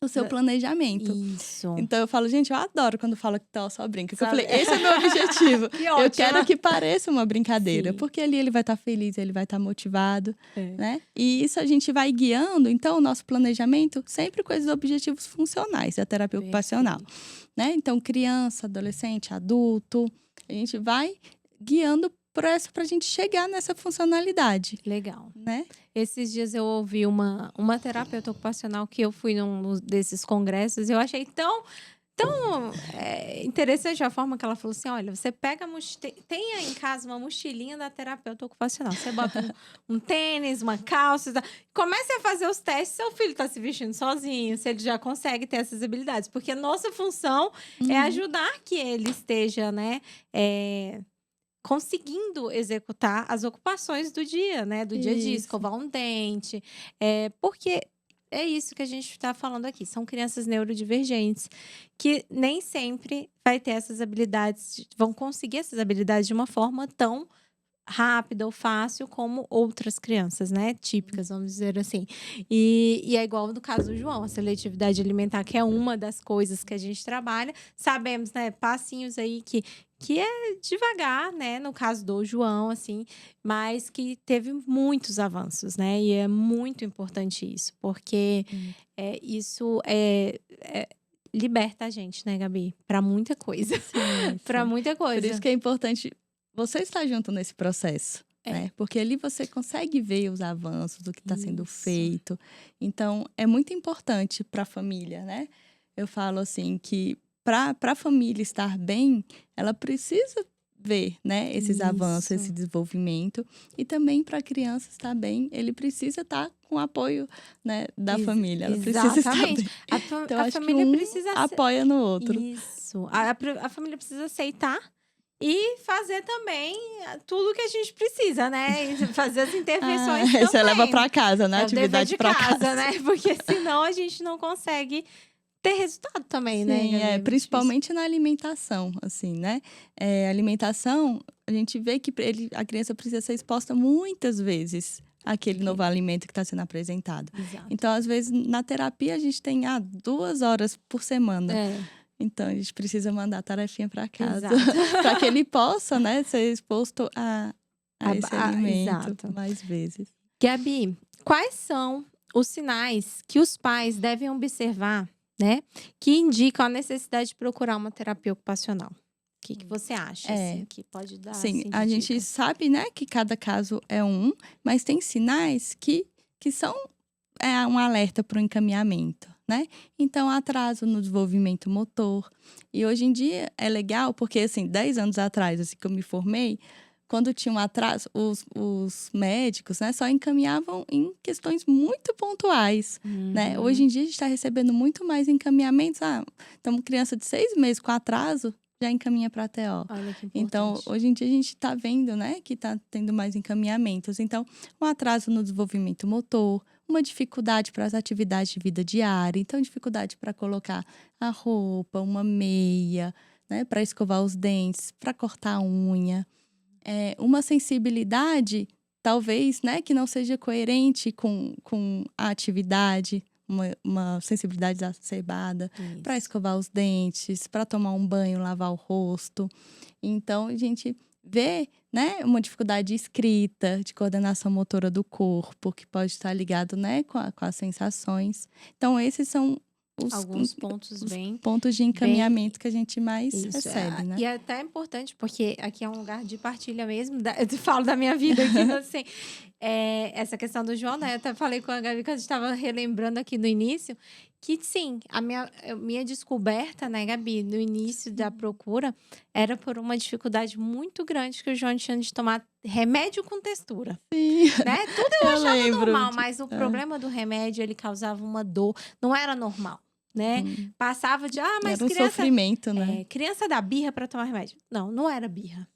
Speaker 2: No seu planejamento.
Speaker 1: Isso.
Speaker 2: Então, eu falo, gente, eu adoro quando fala que só brinca. Porque eu falei, esse é meu objetivo. Eu quero que pareça uma brincadeira. Sim. Porque ali ele vai estar feliz, ele vai estar motivado, né? E isso a gente vai guiando, então, o nosso planejamento sempre com esses objetivos funcionais da terapia ocupacional, né? Então, criança, adolescente, adulto, a gente vai guiando pra gente chegar nessa funcionalidade,
Speaker 1: Legal.
Speaker 2: né?
Speaker 1: Esses dias eu ouvi uma terapeuta ocupacional que eu fui num desses congressos. Eu achei tão interessante a forma que ela falou assim: olha, você pega tenha em casa uma mochilinha da terapeuta ocupacional. Você bota um tênis, uma calça, comece a fazer os testes. Seu filho está se vestindo sozinho, se ele já consegue ter essas habilidades. Porque a nossa função é ajudar que ele esteja, né? Conseguindo executar as ocupações do dia, né? Do dia a dia,
Speaker 2: Isso.
Speaker 1: escovar um dente. Porque é isso que a gente está falando aqui. São crianças neurodivergentes que nem sempre vai ter essas habilidades, vão conseguir essas habilidades de uma forma tão rápida ou fácil como outras crianças, né? Típicas, vamos dizer assim. E é igual no caso do João, a seletividade alimentar, que é uma das coisas que a gente trabalha. Sabemos, né? Passinhos aí que é devagar, né? No caso do João, assim, mas que teve muitos avanços, né? E é muito importante isso, porque isso liberta a gente, né, Gabi? Para muita coisa.
Speaker 2: Sim,
Speaker 1: Para muita coisa.
Speaker 2: Por isso que é importante você estar junto nesse processo, né? Porque ali você consegue ver os avanços do que está sendo feito. Então, é muito importante para a família, né? Eu falo assim que para a família estar bem, ela precisa ver, né, esses avanços, esse desenvolvimento. E também para a criança estar bem, ele precisa estar com o apoio, né, da família. Ela precisa estar bem. Então,
Speaker 1: A
Speaker 2: acho
Speaker 1: família
Speaker 2: que
Speaker 1: precisa
Speaker 2: apoia no outro.
Speaker 1: Isso. A família precisa aceitar e fazer também tudo que a gente precisa, né? E fazer as intervenções também.
Speaker 2: Você leva para casa, né?
Speaker 1: É
Speaker 2: Atividade para casa,
Speaker 1: né? Porque senão a gente não consegue ter resultado também,
Speaker 2: Sim,
Speaker 1: né, Gabi?
Speaker 2: principalmente na alimentação, assim, né? Alimentação, a gente vê que a criança precisa ser exposta muitas vezes àquele novo alimento que está sendo apresentado.
Speaker 1: Exato.
Speaker 2: Então, às vezes, na terapia, a gente tem 2 horas por semana. Então, a gente precisa mandar a tarefinha para casa. Para que ele possa, né, ser exposto a esse alimento mais vezes.
Speaker 1: Gabi, quais são os sinais que os pais devem observar, né, que indicam a necessidade de procurar uma terapia ocupacional? O que você acha, assim, que pode dar?
Speaker 2: Sim,
Speaker 1: assim,
Speaker 2: a gente sabe, né, que cada caso é mas tem sinais que são um alerta para o encaminhamento, né? Então, atraso no desenvolvimento motor. E hoje em dia é legal, porque, assim, 10 anos atrás, assim, que eu me formei, quando tinha um atraso, os médicos, né, só encaminhavam em questões muito pontuais, né? Hoje em dia, a gente está recebendo muito mais encaminhamentos. Então, uma criança de 6 meses com atraso já encaminha para a TO.
Speaker 1: Olha que importante.
Speaker 2: Então, hoje em dia, a gente está vendo, né, que está tendo mais encaminhamentos. Então, um atraso no desenvolvimento motor, uma dificuldade para as atividades de vida diária. Então, dificuldade para colocar a roupa, uma meia, né, para escovar os dentes, para cortar a unha. Uma sensibilidade, talvez, né, que não seja coerente com a atividade, uma sensibilidade exacerbada para escovar os dentes, para tomar um banho, lavar o rosto. Então, a gente vê, né, uma dificuldade de escrita, de coordenação motora do corpo, que pode estar ligado, né, com as sensações. Então, esses são
Speaker 1: alguns pontos
Speaker 2: pontos de encaminhamento que a gente mais recebe, né?
Speaker 1: E é até importante, porque aqui é um lugar de partilha mesmo. Eu falo da minha vida aqui, assim. Essa questão do João, né? Eu até falei com a Gabi que a gente estava relembrando aqui no início, que sim, a minha descoberta, né, Gabi, no início da procura, era por uma dificuldade muito grande que o João tinha de tomar remédio com textura.
Speaker 2: Sim.
Speaker 1: Né? Tudo eu achava normal, mas o problema do remédio, ele causava uma dor, não era normal. Né? Passava de, mas
Speaker 2: era um sofrimento, né?
Speaker 1: Criança dá birra para tomar remédio. Não era birra.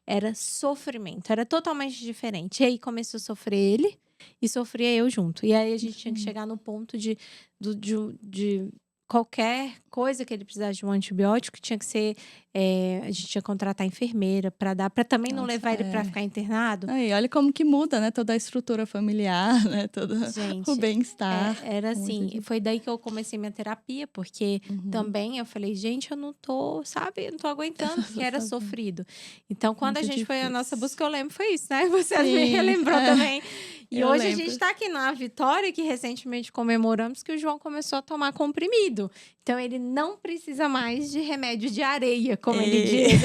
Speaker 1: Era sofrimento, era totalmente diferente. E aí começou a sofrer ele e sofria eu junto. E aí a gente tinha que chegar no ponto de qualquer coisa que ele precisasse de um antibiótico, tinha que ser. A gente tinha que contratar enfermeira para dar, para também não levar ele para ficar internado.
Speaker 2: Aí, olha como que muda, né? Toda a estrutura familiar, né? Todo o bem-estar.
Speaker 1: Era assim, foi daí que eu comecei minha terapia, porque também eu falei, gente, eu não tô, sabe? Eu não tô aguentando, porque era sofrido. Então, quando a gente foi a nossa busca, eu lembro, foi isso, né? Você me relembrou também. E
Speaker 2: Eu
Speaker 1: hoje a
Speaker 2: lembro.
Speaker 1: gente tá aqui na Vitória, que recentemente comemoramos que o João começou a tomar comprimido. Então, ele não precisa mais de remédio de areia, como ele diz.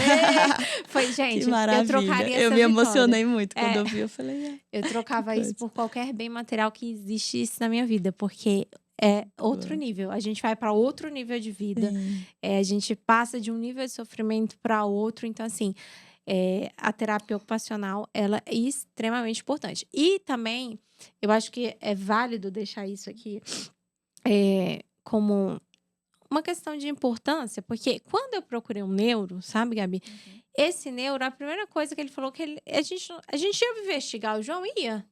Speaker 1: Foi,
Speaker 2: Que
Speaker 1: gente, eu
Speaker 2: maravilha.
Speaker 1: trocaria
Speaker 2: Eu
Speaker 1: essa
Speaker 2: me
Speaker 1: vitória.
Speaker 2: emocionei muito quando
Speaker 1: É.
Speaker 2: eu vi. Eu falei,
Speaker 1: Eu trocava
Speaker 2: que
Speaker 1: isso
Speaker 2: coisa.
Speaker 1: por qualquer bem material que existisse na minha vida, porque é outro
Speaker 2: Boa.
Speaker 1: nível. A gente vai para outro nível de vida.
Speaker 2: Sim.
Speaker 1: A gente passa de um nível de sofrimento para outro. Então, assim, a terapia ocupacional, ela é extremamente importante. E também, eu acho que é válido deixar isso aqui como uma questão de importância, porque quando eu procurei um neuro, sabe, Gabi? Esse neuro, a primeira coisa que ele falou que a gente ia investigar o João, ia.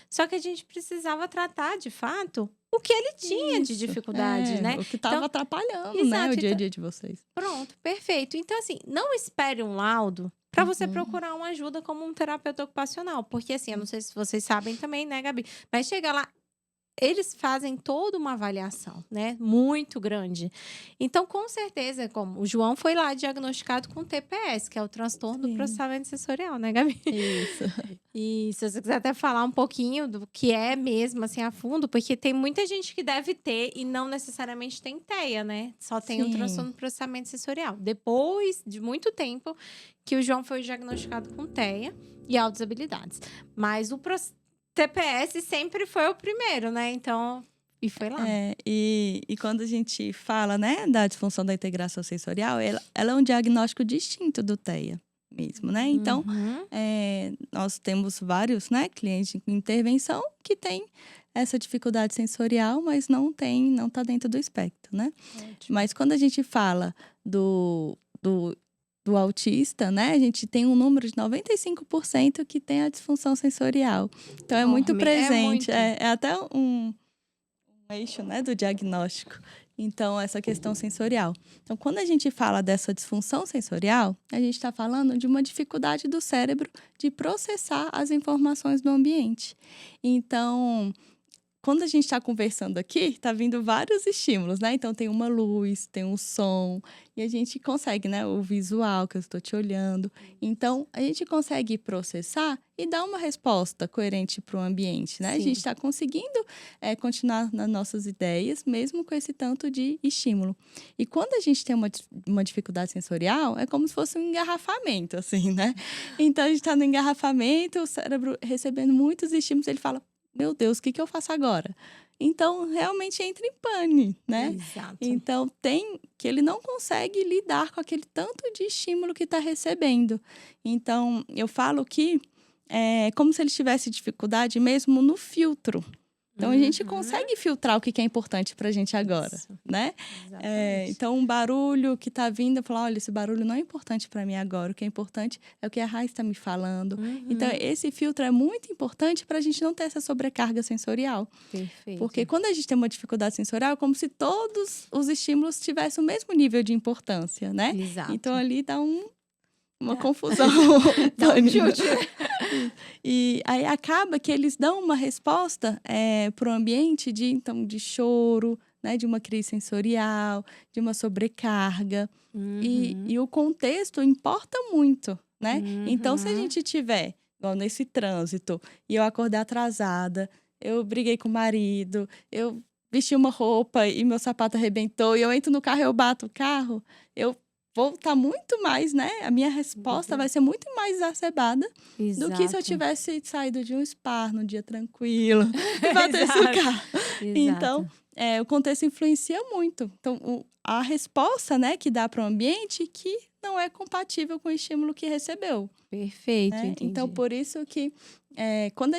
Speaker 1: Só que a gente precisava tratar, de fato, o que ele tinha de
Speaker 2: Isso.
Speaker 1: dificuldade, né?
Speaker 2: O que estava atrapalhando, né?
Speaker 1: Exato,
Speaker 2: O dia a
Speaker 1: então,
Speaker 2: dia de vocês.
Speaker 1: pronto, perfeito. Então, assim, não espere um laudo para você procurar uma ajuda como um terapeuta ocupacional. Porque, assim, eu não sei se vocês sabem também, né, Gabi? Mas chega lá, eles fazem toda uma avaliação, né? Muito grande. Então, com certeza, como o João foi lá diagnosticado com TPS, que é o transtorno do
Speaker 2: Sim.
Speaker 1: processamento sensorial, né, Gabi?
Speaker 2: Isso.
Speaker 1: E se você quiser até falar um pouquinho do que é mesmo, assim, a fundo, porque tem muita gente que deve ter e não necessariamente tem TEA, né? Só tem o
Speaker 2: Sim.
Speaker 1: transtorno do processamento sensorial. Depois de muito tempo que o João foi diagnosticado com TEA e altas habilidades. Mas o TPS sempre foi o primeiro, né? Então, e foi lá.
Speaker 2: E quando a gente fala, né, da disfunção da integração sensorial, ela é um diagnóstico distinto do TEA mesmo, né? Então, nós temos vários, né, clientes em intervenção que têm essa dificuldade sensorial, mas não está dentro do espectro, né?
Speaker 1: Ótimo.
Speaker 2: Mas quando a gente fala do autista, né? A gente tem um número de 95% que tem a disfunção sensorial. Então, é muito presente. É até um eixo, né, do diagnóstico. Então, essa questão sensorial. Então, quando a gente fala dessa disfunção sensorial, a gente está falando de uma dificuldade do cérebro de processar as informações do ambiente. Então, quando a gente está conversando aqui, está vindo vários estímulos, né? Então, tem uma luz, tem um som, e a gente consegue, né? O visual, que eu estou te olhando. Então, a gente consegue processar e dar uma resposta coerente para o ambiente, né?
Speaker 1: Sim.
Speaker 2: A gente está conseguindo continuar nas nossas ideias, mesmo com esse tanto de estímulo. E quando a gente tem uma dificuldade sensorial, é como se fosse um engarrafamento, assim, né? Então, a gente está no engarrafamento, o cérebro recebendo muitos estímulos, ele fala: meu Deus, o que eu faço agora? Então, realmente entra em pane, né?
Speaker 1: Exato.
Speaker 2: Então, que ele não consegue lidar com aquele tanto de estímulo que está recebendo. Então, eu falo que é como se ele tivesse dificuldade mesmo no filtro. Então, a gente consegue filtrar o que é importante para a gente agora,
Speaker 1: Isso.
Speaker 2: né? Então, um barulho que está vindo, eu falo: olha, esse barulho não é importante para mim agora. O que é importante é o que a Raiz está me falando. Então, esse filtro é muito importante para a gente não ter essa sobrecarga sensorial.
Speaker 1: Perfeito.
Speaker 2: Porque quando a gente tem uma dificuldade sensorial, é como se todos os estímulos tivessem o mesmo nível de importância, né?
Speaker 1: Exato.
Speaker 2: Então, ali dá uma confusão.
Speaker 1: Dá um chute.
Speaker 2: E aí acaba que eles dão uma resposta para o ambiente de choro, né, de uma crise sensorial, de uma sobrecarga. E o contexto importa muito, né? Então, se a gente tiver, igual nesse trânsito, e eu acordei atrasada, eu briguei com o marido, eu vesti uma roupa e meu sapato arrebentou, e eu entro no carro e eu bato o carro, eu vou estar muito mais, né? A minha resposta vai ser muito mais exacerbada do que se eu tivesse saído de um spa num dia tranquilo e batesse o carro. Então, o contexto influencia muito. Então, a resposta, né, que dá para o ambiente que não é compatível com o estímulo que recebeu.
Speaker 1: Perfeito,
Speaker 2: né?
Speaker 1: entendi.
Speaker 2: Então, por isso que quando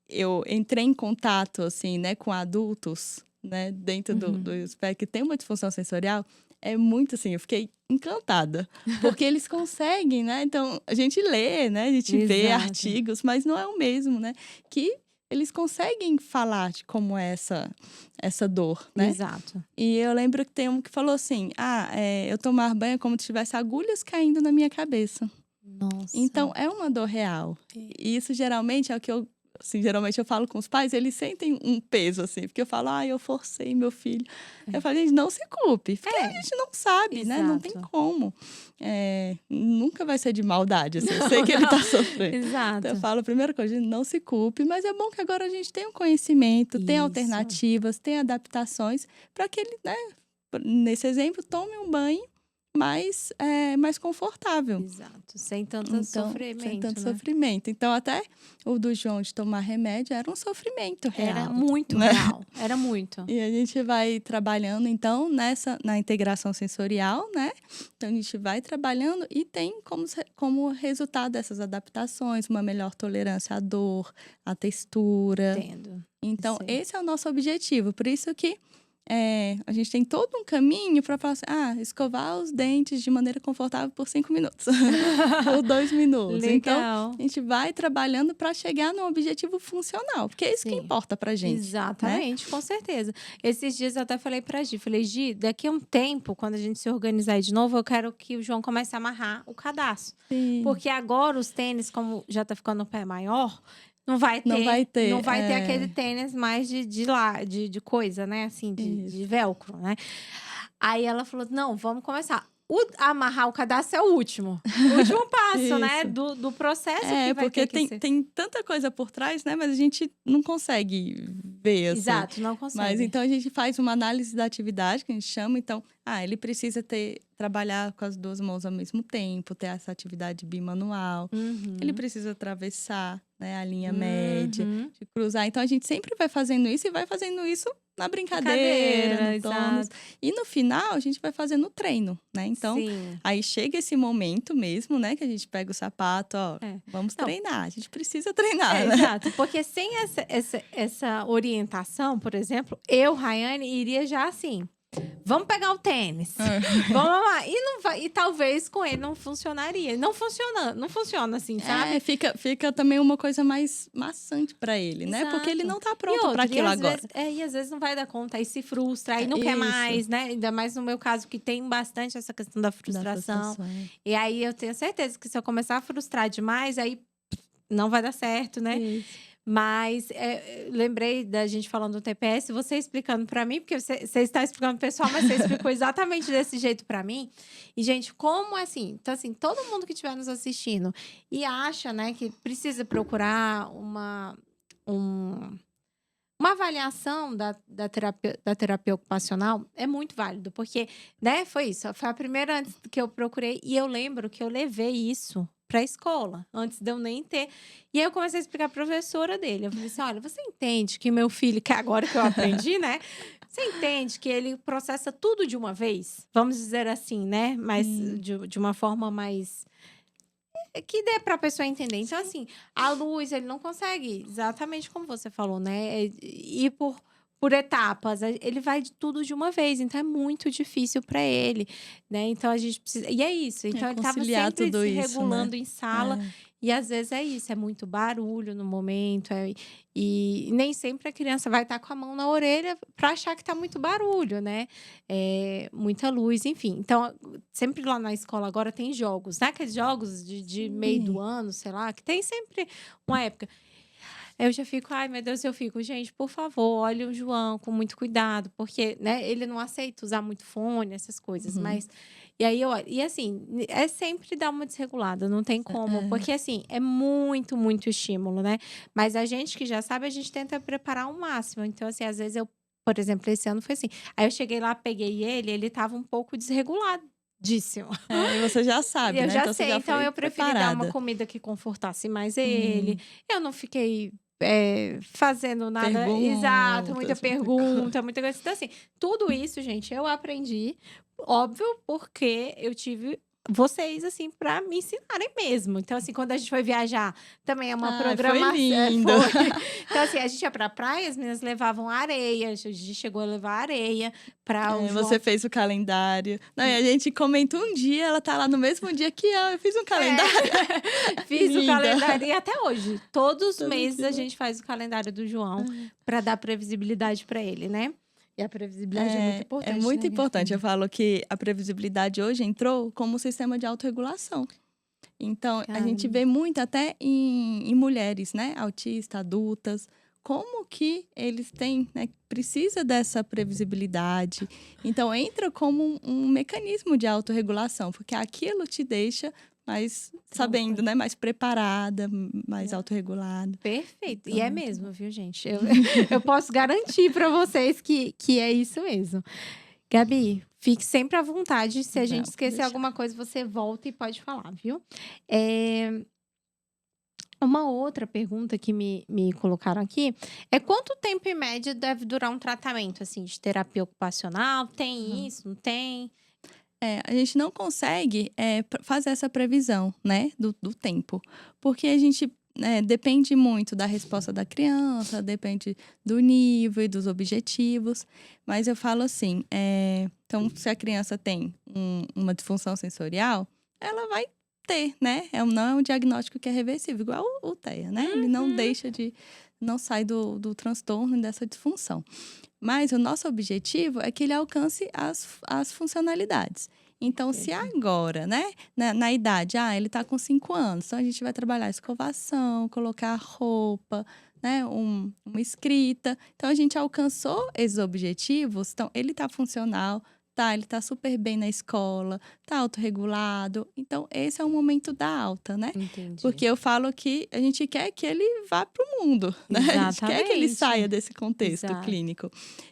Speaker 2: eu entrei em contato, assim, né, com adultos, né, dentro do espectro que tem uma disfunção sensorial, é muito assim, eu fiquei encantada. Porque eles conseguem, né? Então, a gente lê, né? A gente vê artigos, mas não é o mesmo, né? Que eles conseguem falar de como é essa dor, né?
Speaker 1: Exato.
Speaker 2: E eu lembro que tem um que falou assim: eu tomar banho é como se tivesse agulhas caindo na minha cabeça.
Speaker 1: Nossa.
Speaker 2: Então, é uma dor real. E isso, geralmente, é o que eu assim, geralmente eu falo com os pais, eles sentem um peso, assim, porque eu falo, eu forcei meu filho. Eu falo, gente, não se culpe, porque a gente não sabe, né? Não tem
Speaker 1: Exato.
Speaker 2: como. Nunca vai ser de maldade, assim, eu sei que ele tá sofrendo.
Speaker 1: Exato.
Speaker 2: Então eu falo, a primeira coisa, gente, não se culpe, mas é bom que agora a gente tem um conhecimento, tem
Speaker 1: Isso.
Speaker 2: alternativas, tem adaptações, para que ele, né, nesse exemplo, tome um banho mais confortável.
Speaker 1: Exato. Sem tanto sofrimento,
Speaker 2: sem tanto
Speaker 1: né?
Speaker 2: sofrimento. Então, até o do João de tomar remédio era um sofrimento real.
Speaker 1: Era muito
Speaker 2: né?
Speaker 1: real. Era muito.
Speaker 2: E a gente vai trabalhando, então, na integração sensorial, né? Então, a gente vai trabalhando e tem como resultado dessas adaptações, uma melhor tolerância à dor, à textura.
Speaker 1: Entendo.
Speaker 2: Então,
Speaker 1: Sei.
Speaker 2: esse é o nosso objetivo. Por isso que a gente tem todo um caminho para falar assim, escovar os dentes de maneira confortável por 5 minutos, por 2 minutos.
Speaker 1: Legal.
Speaker 2: Então, a gente vai trabalhando para chegar num objetivo funcional, porque é isso que importa pra gente.
Speaker 1: Exatamente,
Speaker 2: né?
Speaker 1: Com certeza. Esses dias eu até falei pra Gi, Gi, daqui a um tempo, quando a gente se organizar aí de novo, eu quero que o João comece a amarrar o cadastro.
Speaker 2: Sim.
Speaker 1: Porque agora os tênis, como já tá ficando o pé maior, não vai ter aquele tênis mais de coisa, né? Assim, de velcro, né? Aí ela falou, não, vamos começar. Amarrar o cadastro é o último passo, né? Do processo que vai
Speaker 2: porque
Speaker 1: ter que ser.
Speaker 2: tem tanta coisa por trás, né? Mas a gente não consegue ver, assim.
Speaker 1: Exato, não consegue.
Speaker 2: Mas então a gente faz uma análise da atividade, que a gente chama. Então, ele precisa trabalhar com as 2 mãos ao mesmo tempo, ter essa atividade bimanual. Ele precisa atravessar, né, a linha média, de cruzar. Então, a gente sempre vai fazendo isso e vai fazendo isso na brincadeira, no tônus. E no final, a gente vai fazendo o treino, né? Então, aí chega esse momento mesmo, né? Que a gente pega o sapato, vamos treinar. A gente precisa treinar, né?
Speaker 1: Exato, porque sem essa orientação, por exemplo, eu, Rayane, iria já assim... Vamos pegar o tênis. Vamos lá. E talvez com ele não funcionaria. Não funciona assim, sabe?
Speaker 2: Fica também uma coisa mais maçante pra ele, né?
Speaker 1: Exato.
Speaker 2: Porque ele não tá pronto pra aquilo agora.
Speaker 1: E às vezes não vai dar conta, aí se frustra, aí não quer mais, né? Ainda mais no meu caso, que tem bastante essa questão da frustração. E aí eu tenho certeza que se eu começar a frustrar demais, aí não vai dar certo, né? Isso. Mas lembrei da gente falando do TPS, você explicando pra mim, porque você está explicando pro pessoal, mas você explicou exatamente desse jeito pra mim. E, gente, como assim? Então, assim, todo mundo que estiver nos assistindo e acha, né, que precisa procurar uma avaliação da terapia ocupacional, é muito válido, porque, né, foi isso. Foi a primeira antes que eu procurei, e eu lembro que eu levei isso para a escola, antes de eu nem ter. E aí eu comecei a explicar para a professora dele. Eu falei assim, olha, você entende que meu filho, que agora que eu aprendi, né? Você entende que ele processa tudo de uma vez? Vamos dizer assim, né? Mas de uma forma mais... que dê para a pessoa entender. Então, assim, a luz, ele não consegue, exatamente como você falou, né? Ir por etapas, ele vai de tudo de uma vez, então é muito difícil para ele, né? Então a gente precisa. E é isso. Então ele estava sempre se regulando, né? Em sala. E às vezes é isso, é muito barulho no momento. E nem sempre a criança vai estar com a mão na orelha para achar que está muito barulho, né? Muita luz, enfim. Então, sempre lá na escola agora tem jogos, né? Aqueles jogos de meio do ano, sei lá, que tem sempre uma época. Eu já fico, ai meu Deus, gente, por favor, olhe o João com muito cuidado, porque, né, ele não aceita usar muito fone, essas coisas, mas... E aí, e assim, é sempre dar uma desregulada, não tem como, porque assim, é muito, muito estímulo, né? Mas a gente que já sabe, a gente tenta preparar ao máximo. Então, assim, às vezes por exemplo, esse ano foi assim. Aí eu cheguei lá, peguei ele tava um pouco desreguladíssimo.
Speaker 2: E você já sabe, né?
Speaker 1: Eu já sei, então eu preferi dar uma comida que confortasse mais ele. Eu não fiquei... fazendo nada exato, muita pergunta, muita coisa. Então, assim, tudo isso, gente, eu aprendi, óbvio, porque eu tive vocês, assim, para me ensinarem mesmo. Então, assim, quando a gente foi viajar, também é uma programação.
Speaker 2: Foi lindo.
Speaker 1: Então, assim, a gente ia pra praia, as meninas levavam areia, a gente chegou a levar areia para o João.
Speaker 2: Você fez o calendário. Não, e a gente comentou um dia, ela tá lá no mesmo dia que eu fiz um calendário.
Speaker 1: Fiz o calendário e até hoje, todos os meses a gente faz o calendário do João para dar previsibilidade para ele, né? E a previsibilidade é muito importante.
Speaker 2: É muito importante. Eu falo que a previsibilidade hoje entrou como um sistema de autorregulação. Então, a gente
Speaker 1: Caramba.
Speaker 2: vê muito até em mulheres, né? Autistas, adultas, como que eles têm, né? Precisa dessa previsibilidade. Então, entra como um mecanismo de autorregulação, porque aquilo te deixa mais sabendo,
Speaker 1: Tranquilo.
Speaker 2: né? Mais preparada, mais
Speaker 1: É.
Speaker 2: autorregulada.
Speaker 1: Perfeito. E
Speaker 2: Então,
Speaker 1: é
Speaker 2: muito
Speaker 1: mesmo,
Speaker 2: bom.
Speaker 1: viu, gente? Eu posso garantir para vocês que é isso mesmo. Gabi, fique sempre à vontade. Se a gente
Speaker 2: Não,
Speaker 1: esquecer
Speaker 2: deixa.
Speaker 1: alguma coisa, você volta e pode falar, viu? É, uma outra pergunta que me colocaram aqui é quanto tempo em média deve durar um tratamento assim de terapia ocupacional? Tem isso? Não tem?
Speaker 2: A gente não consegue fazer essa previsão, né, do tempo, porque a gente depende muito da resposta da criança, depende do nível e dos objetivos, mas eu falo assim, então se a criança tem uma disfunção sensorial, ela vai ter, né, não é um diagnóstico que é reversível, igual o TEA, né, ele não deixa não sai do transtorno e dessa disfunção. Mas o nosso objetivo é que ele alcance as funcionalidades. Então, se
Speaker 1: Perfeito.
Speaker 2: agora, né, na idade, ele está com 5 anos, então a gente vai trabalhar escovação, colocar roupa, né, uma escrita. Então, a gente alcançou esses objetivos, então ele está funcional, ele está super bem na escola, está autorregulado. Então, esse é o momento da alta, né?
Speaker 1: Entendi.
Speaker 2: Porque eu falo que a gente quer que ele vá para o mundo, né? A gente quer que ele saia
Speaker 1: Exatamente.
Speaker 2: desse contexto
Speaker 1: Exato.
Speaker 2: clínico.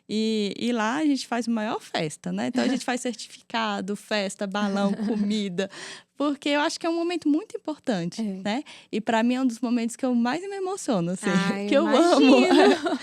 Speaker 2: E lá a gente faz maior festa, né? Então a gente faz certificado, festa, balão, comida, porque eu acho que é um momento muito importante,
Speaker 1: É.
Speaker 2: né? E para mim é um dos momentos que eu mais me emociono, assim,
Speaker 1: Eu
Speaker 2: que eu amo.
Speaker 1: imagino.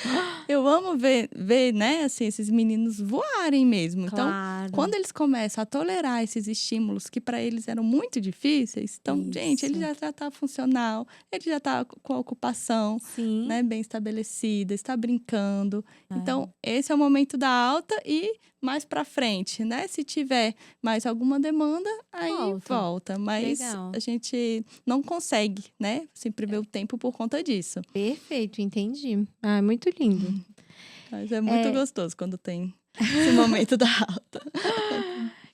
Speaker 2: Eu amo ver, né, assim, esses meninos voarem mesmo. Então,
Speaker 1: Claro.
Speaker 2: quando eles começam a tolerar esses estímulos que para eles eram muito difíceis, então, gente, ele
Speaker 1: Isso.
Speaker 2: já tá funcional, ele já tá com a ocupação,
Speaker 1: Sim.
Speaker 2: né, bem estabelecida, está brincando. Então,
Speaker 1: É.
Speaker 2: esse é o momento da alta e mais para frente, né? Se tiver mais alguma demanda, aí volta. Mas
Speaker 1: Legal.
Speaker 2: a gente não consegue, né, assim, prever o tempo por conta disso.
Speaker 1: Perfeito, entendi. Muito lindo.
Speaker 2: Mas é muito
Speaker 1: É,
Speaker 2: gostoso quando tem esse momento da alta.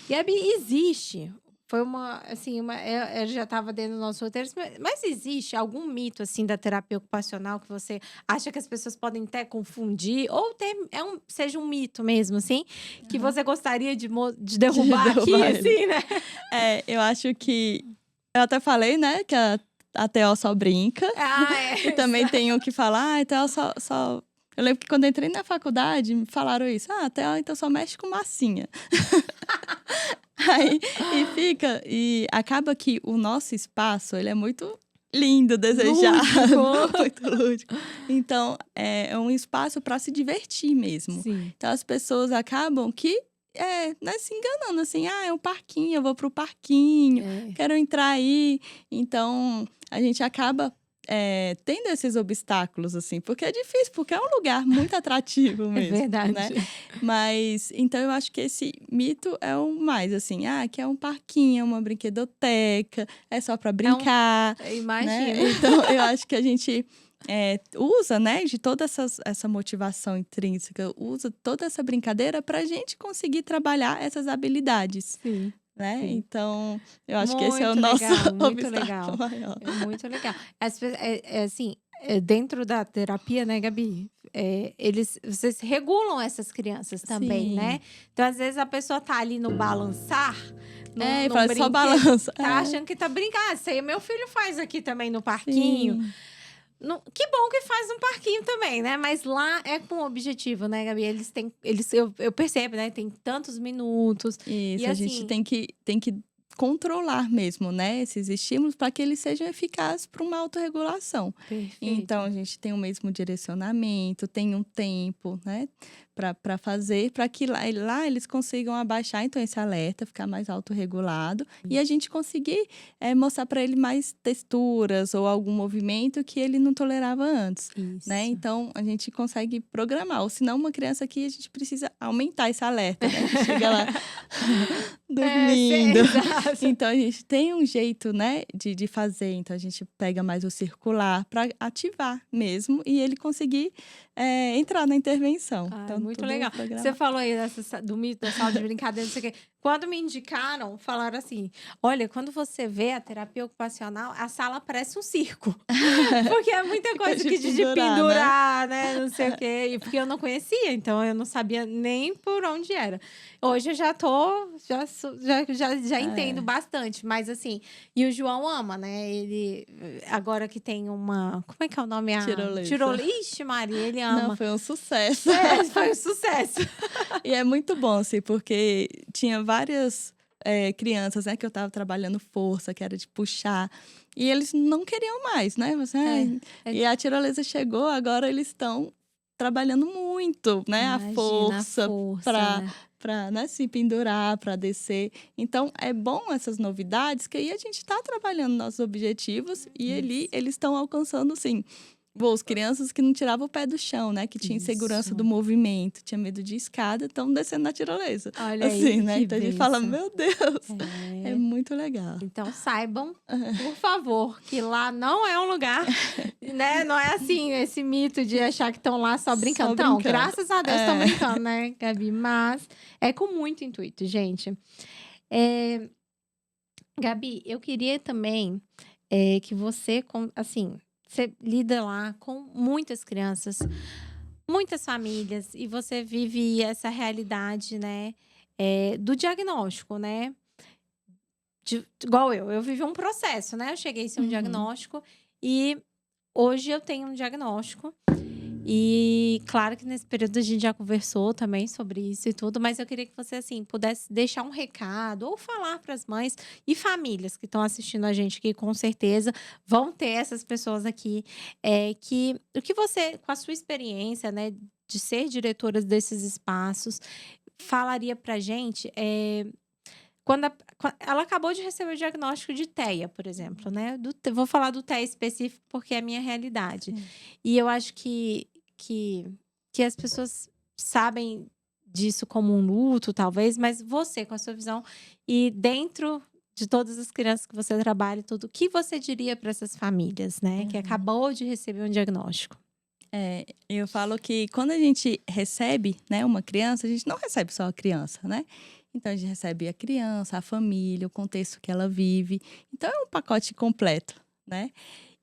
Speaker 1: Gabi, existe. Foi uma, assim, eu já estava dentro do nosso roteiro, mas existe algum mito, assim, da terapia ocupacional que você acha que as pessoas podem até confundir, ou seja um mito mesmo, assim, que
Speaker 2: Aham.
Speaker 1: você gostaria de
Speaker 2: De
Speaker 1: derrubar aqui,
Speaker 2: derrubar ele.
Speaker 1: assim, né?
Speaker 2: Eu acho que eu até falei, né, que a TO só brinca. E também tem o que fala, a TO só. Eu lembro que quando eu entrei na faculdade, me falaram isso. A TO então só mexe com massinha. Aí, e acaba que o nosso espaço, ele é muito lindo, desejado,
Speaker 1: Lúdico.
Speaker 2: muito lúdico. Então, é um espaço para se divertir mesmo.
Speaker 1: Sim.
Speaker 2: Então, as pessoas acabam que né, se enganando, assim, é um parquinho, eu vou pro parquinho,
Speaker 1: É.
Speaker 2: quero entrar aí. Então, a gente acaba tendo esses obstáculos, assim, porque é difícil, porque é um lugar muito atrativo
Speaker 1: É
Speaker 2: mesmo,
Speaker 1: verdade.
Speaker 2: né? Mas, então, eu acho que esse mito é o mais, assim, que é um parquinho, é uma brinquedoteca, é só para brincar, né?
Speaker 1: Imagina.
Speaker 2: Então, eu acho que a gente usa, né, de toda essa motivação intrínseca, usa toda essa brincadeira para a gente conseguir trabalhar essas habilidades,
Speaker 1: Sim.
Speaker 2: né?
Speaker 1: Sim.
Speaker 2: Então, eu acho que esse é o
Speaker 1: Muito
Speaker 2: nosso
Speaker 1: legal, muito
Speaker 2: obstáculo
Speaker 1: legal.
Speaker 2: maior.
Speaker 1: É muito legal. Assim, dentro da terapia, né, Gabi? Vocês regulam essas crianças também, né?
Speaker 2: Sim.
Speaker 1: Então, às vezes, a pessoa tá ali no balançar,
Speaker 2: E
Speaker 1: num
Speaker 2: fala, só
Speaker 1: brinquedo,
Speaker 2: balança.
Speaker 1: tá achando que tá brincando. Isso aí meu filho faz aqui também no parquinho.
Speaker 2: Sim.
Speaker 1: Que bom que faz um parquinho também, né? Mas lá é com objetivo, né, Gabi? Eu percebo, né? Tem tantos minutos.
Speaker 2: Isso,
Speaker 1: E
Speaker 2: a gente
Speaker 1: assim,
Speaker 2: tem que controlar mesmo, né, esses estímulos para que eles sejam eficazes para uma autorregulação.
Speaker 1: perfeito.
Speaker 2: Então, a gente tem o mesmo direcionamento, tem um tempo, né, para fazer, para que lá eles consigam abaixar, então, esse alerta, ficar mais autorregulado, e a gente conseguir mostrar para ele mais texturas ou algum movimento que ele não tolerava antes.
Speaker 1: Isso.
Speaker 2: Né? Então, a gente consegue programar. Ou senão, uma criança aqui, a gente precisa aumentar esse alerta, né? Que chega lá dormindo.
Speaker 1: Exato.
Speaker 2: Então, a gente tem um jeito, né, de fazer. Então, a gente pega mais o circular para ativar mesmo e ele conseguir entrar na intervenção. Então,
Speaker 1: Muito
Speaker 2: tudo
Speaker 1: legal.
Speaker 2: programado.
Speaker 1: Você falou aí do mito da sala de brincadeira, não sei o quê. Quando me indicaram, falaram assim: "Olha, quando você vê a terapia ocupacional, a sala parece um circo". Porque é muita
Speaker 2: Fica
Speaker 1: coisa
Speaker 2: de
Speaker 1: que de
Speaker 2: pendurar, né?
Speaker 1: pendurar, né, não sei o quê. E porque eu não conhecia, então eu não sabia nem por onde era. Hoje eu já tô já entendo
Speaker 2: É,
Speaker 1: bastante, mas assim, e o João ama, né, ele agora que tem uma como é que é o nome? A
Speaker 2: tirolesa.
Speaker 1: tirole ixi Maria, ele
Speaker 2: Não,
Speaker 1: ama.
Speaker 2: foi um sucesso.
Speaker 1: É, foi um sucesso.
Speaker 2: E é muito bom, assim, porque tinha várias crianças, né, que eu estava trabalhando força, que era de puxar, e eles não queriam mais, né? Você,
Speaker 1: É,
Speaker 2: "Ai",
Speaker 1: é
Speaker 2: e a tirolesa chegou, agora eles estão trabalhando muito, né? A
Speaker 1: imagina a
Speaker 2: força
Speaker 1: força,
Speaker 2: para
Speaker 1: né.
Speaker 2: né, se pendurar, para descer. Então, é bom essas novidades, que aí a gente está trabalhando nossos objetivos e
Speaker 1: Isso,
Speaker 2: eles estão alcançando, sim. As crianças que não tiravam o pé do chão, né? Que tinha insegurança do
Speaker 1: isso.
Speaker 2: movimento, tinha medo de escada, estão descendo na tirolesa.
Speaker 1: Olha
Speaker 2: Assim,
Speaker 1: aí,
Speaker 2: né?
Speaker 1: que
Speaker 2: Então a gente fala,
Speaker 1: bênção.
Speaker 2: meu Deus, é
Speaker 1: É.
Speaker 2: muito legal.
Speaker 1: Então saibam, por favor, que lá não é um lugar, né, não é assim, esse mito de achar que estão lá só brincando.
Speaker 2: Só
Speaker 1: Então,
Speaker 2: brincando.
Speaker 1: graças a Deus estão
Speaker 2: É.
Speaker 1: brincando, né, Gabi, mas é com muito intuito, gente. Eh, Gabi, eu queria também, que você assim, você lida lá com muitas crianças, muitas famílias, e você vive essa realidade, né, do diagnóstico, né. Igual eu vivi um processo, né, eu cheguei a ser um
Speaker 2: Uhum.
Speaker 1: diagnóstico e hoje eu tenho um diagnóstico. E claro que nesse período a gente já conversou também sobre isso e tudo, mas eu queria que você, assim, pudesse deixar um recado ou falar para as mães e famílias que estão assistindo a gente, que com certeza vão ter essas pessoas aqui, que o que você, com a sua experiência, né, de ser diretora desses espaços, falaria pra gente, quando ela acabou de receber o diagnóstico de TEA, por exemplo, né, vou falar do TEA específico, porque é a minha realidade.
Speaker 2: Sim.
Speaker 1: E eu acho que que as pessoas sabem disso como um luto, talvez, mas você, com a sua visão e dentro de todas as crianças que você trabalha e tudo, o que você diria para essas famílias, né, que
Speaker 2: Uhum.
Speaker 1: acabou de receber um diagnóstico?
Speaker 2: Eu falo que quando a gente recebe, né, uma criança, a gente não recebe só a criança, né? Então a gente recebe a criança, a família, o contexto que ela vive. Então é um pacote completo, né?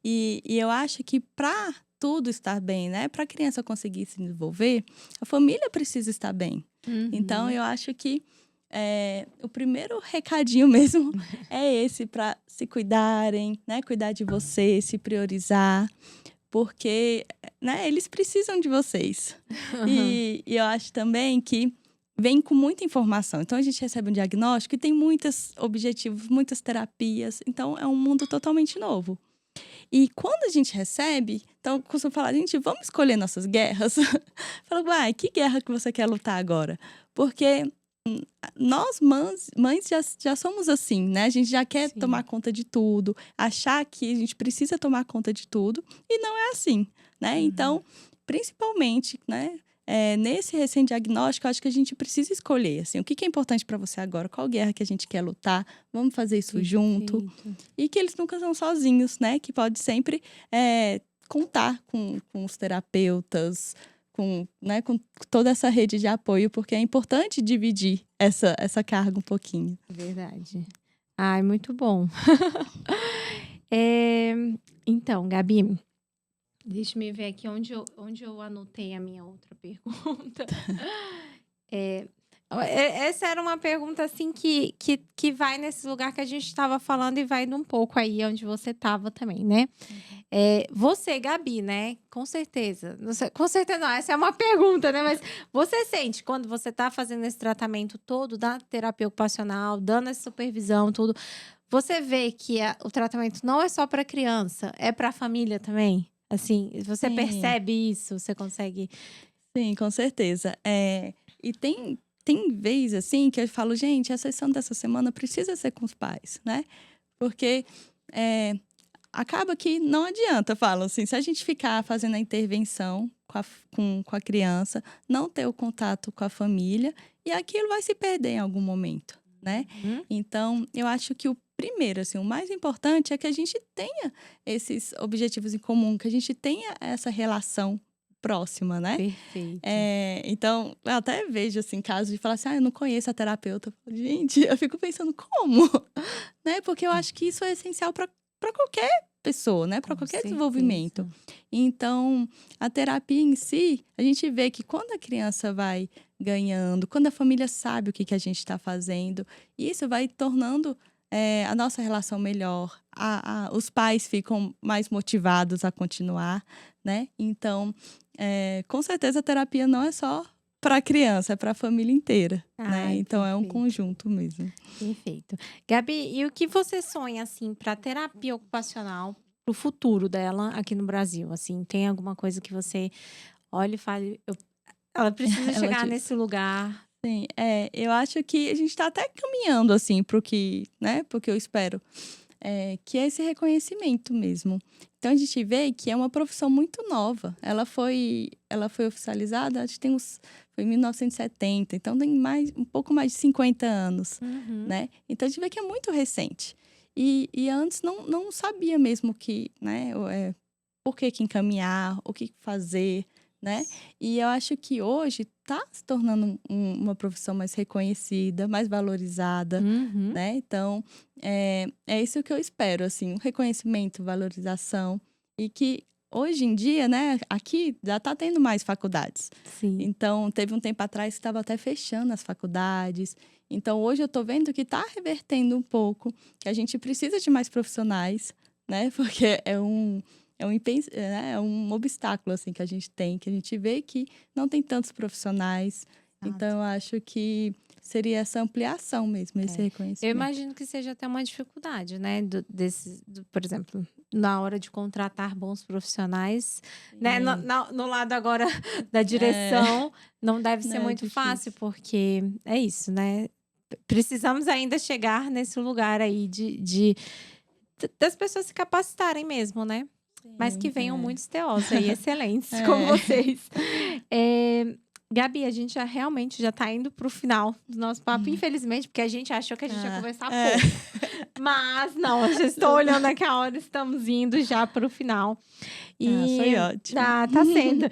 Speaker 2: E eu acho que para tudo estar bem, né, para a criança conseguir se desenvolver, a família precisa estar bem. Então
Speaker 1: Uhum.
Speaker 2: eu acho que o primeiro recadinho mesmo é esse, para se cuidarem, né, cuidar de você, se priorizar, porque, né, eles precisam de vocês. E eu acho também que vem com muita informação. Então a gente recebe um diagnóstico e tem muitos objetivos, muitas terapias. Então é um mundo totalmente novo. E quando a gente recebe, então eu costumo falar, gente, vamos escolher nossas guerras. Fala, vai, que guerra que você quer lutar agora? Porque nós, mães já somos assim, né? A gente já quer tomar
Speaker 1: Sim.
Speaker 2: conta de tudo, achar que a gente precisa tomar conta de tudo, e não é assim, né?
Speaker 1: Uhum.
Speaker 2: Então, principalmente, né? Nesse recém-diagnóstico, eu acho que a gente precisa escolher, assim, o que é importante para você agora, qual guerra que a gente quer lutar, vamos fazer isso junto.
Speaker 1: Perfeito.
Speaker 2: E que eles nunca são sozinhos, né? Que pode sempre contar com os terapeutas, né, com toda essa rede de apoio, porque é importante dividir essa carga um pouquinho.
Speaker 1: Verdade. Ai, muito bom. Eh, então, Gabi, deixa eu ver aqui onde eu anotei a minha outra pergunta. Eh, essa era uma pergunta, assim, que vai nesse lugar que a gente estava falando e vai num pouco aí onde você estava também, né.
Speaker 2: Uhum.
Speaker 1: Você, Gabi, né, com certeza, não sei com certeza não, essa é uma pergunta, né, mas você sente quando você está fazendo esse tratamento todo da terapia ocupacional, dando essa supervisão, tudo, você vê que o tratamento não é só para criança, é para a família também? Assim, você
Speaker 2: Sim,
Speaker 1: percebe isso? Você consegue
Speaker 2: sim, com certeza. E tem vez, assim, que eu falo: "Gente, a sessão dessa semana precisa ser com os pais", né, porque, eh, acaba que não adianta, eu falo assim, se a gente ficar fazendo a intervenção com a criança, não ter o contato com a família, e aquilo vai se perder em algum momento, né.
Speaker 1: uhum,
Speaker 2: Então, eu acho que o primeiro, assim, o mais importante é que a gente tenha esses objetivos em comum, que a gente tenha essa relação, próxima, né?
Speaker 1: Perfeito.
Speaker 2: Então, eu até vejo, assim, casos de falar assim, eu não conheço a terapeuta. Gente, eu fico pensando, como? Né? Porque eu acho que isso é essencial para qualquer pessoa, né? Para
Speaker 1: Com
Speaker 2: qualquer desenvolvimento.
Speaker 1: certeza.
Speaker 2: Então, a terapia em si, a gente vê que quando a criança vai ganhando, quando a família sabe o que a gente está fazendo, isso vai tornando a nossa relação melhor. Os pais ficam mais motivados a continuar, né? Então, com certeza a terapia não é só para a criança, é para a família inteira, né?
Speaker 1: Ai,
Speaker 2: Então, é um
Speaker 1: perfeito.
Speaker 2: conjunto mesmo.
Speaker 1: Perfeito. Gabi, e o que você sonha, assim, para terapia ocupacional, para o futuro dela aqui no Brasil? Assim, tem alguma coisa que você olha e fale, ela precisa
Speaker 2: Ela
Speaker 1: chegar
Speaker 2: diz.
Speaker 1: nesse lugar?
Speaker 2: Sim, eu acho que a gente está até caminhando, assim, para o que, né? Porque eu espero. Que é esse reconhecimento mesmo. Então, a gente vê que é uma profissão muito nova. Ela foi oficializada, acho que foi em 1970, então tem um pouco mais de 50 anos,
Speaker 1: Uhum.
Speaker 2: né? Então, a gente vê que é muito recente. E antes não sabia mesmo que, né, por que encaminhar, o que fazer, né? E eu acho que hoje está se tornando uma profissão mais reconhecida, mais valorizada,
Speaker 1: Uhum.
Speaker 2: né? Então, é isso que eu espero, assim, um reconhecimento, valorização. E que hoje em dia, né, aqui já está tendo mais faculdades.
Speaker 1: Sim.
Speaker 2: Então, teve um tempo atrás que estava até fechando as faculdades. Então, hoje eu estou vendo que está revertendo um pouco, que a gente precisa de mais profissionais, né? Porque é um obstáculo, assim, que a gente tem, que a gente vê que não tem tantos profissionais. Então, eu acho que seria essa ampliação mesmo, esse
Speaker 1: Eu
Speaker 2: reconhecimento.
Speaker 1: imagino que seja até uma dificuldade, né? Por exemplo, na hora de contratar bons profissionais, né? No lado agora da direção, não deve ser
Speaker 2: Não, é
Speaker 1: muito fácil,
Speaker 2: difícil.
Speaker 1: porque é isso, né? Precisamos ainda chegar nesse lugar aí das pessoas se capacitarem mesmo, né? Mas que venham muitos TOs aí, excelentes, como vocês. Gabi, a gente realmente já tá indo pro final do nosso papo, infelizmente, porque a gente achou que a gente ia conversar pouco. Mas não, eu já estou olhando aqui a hora, estamos indo já pro final.
Speaker 2: Foi ótimo.
Speaker 1: Tá sendo.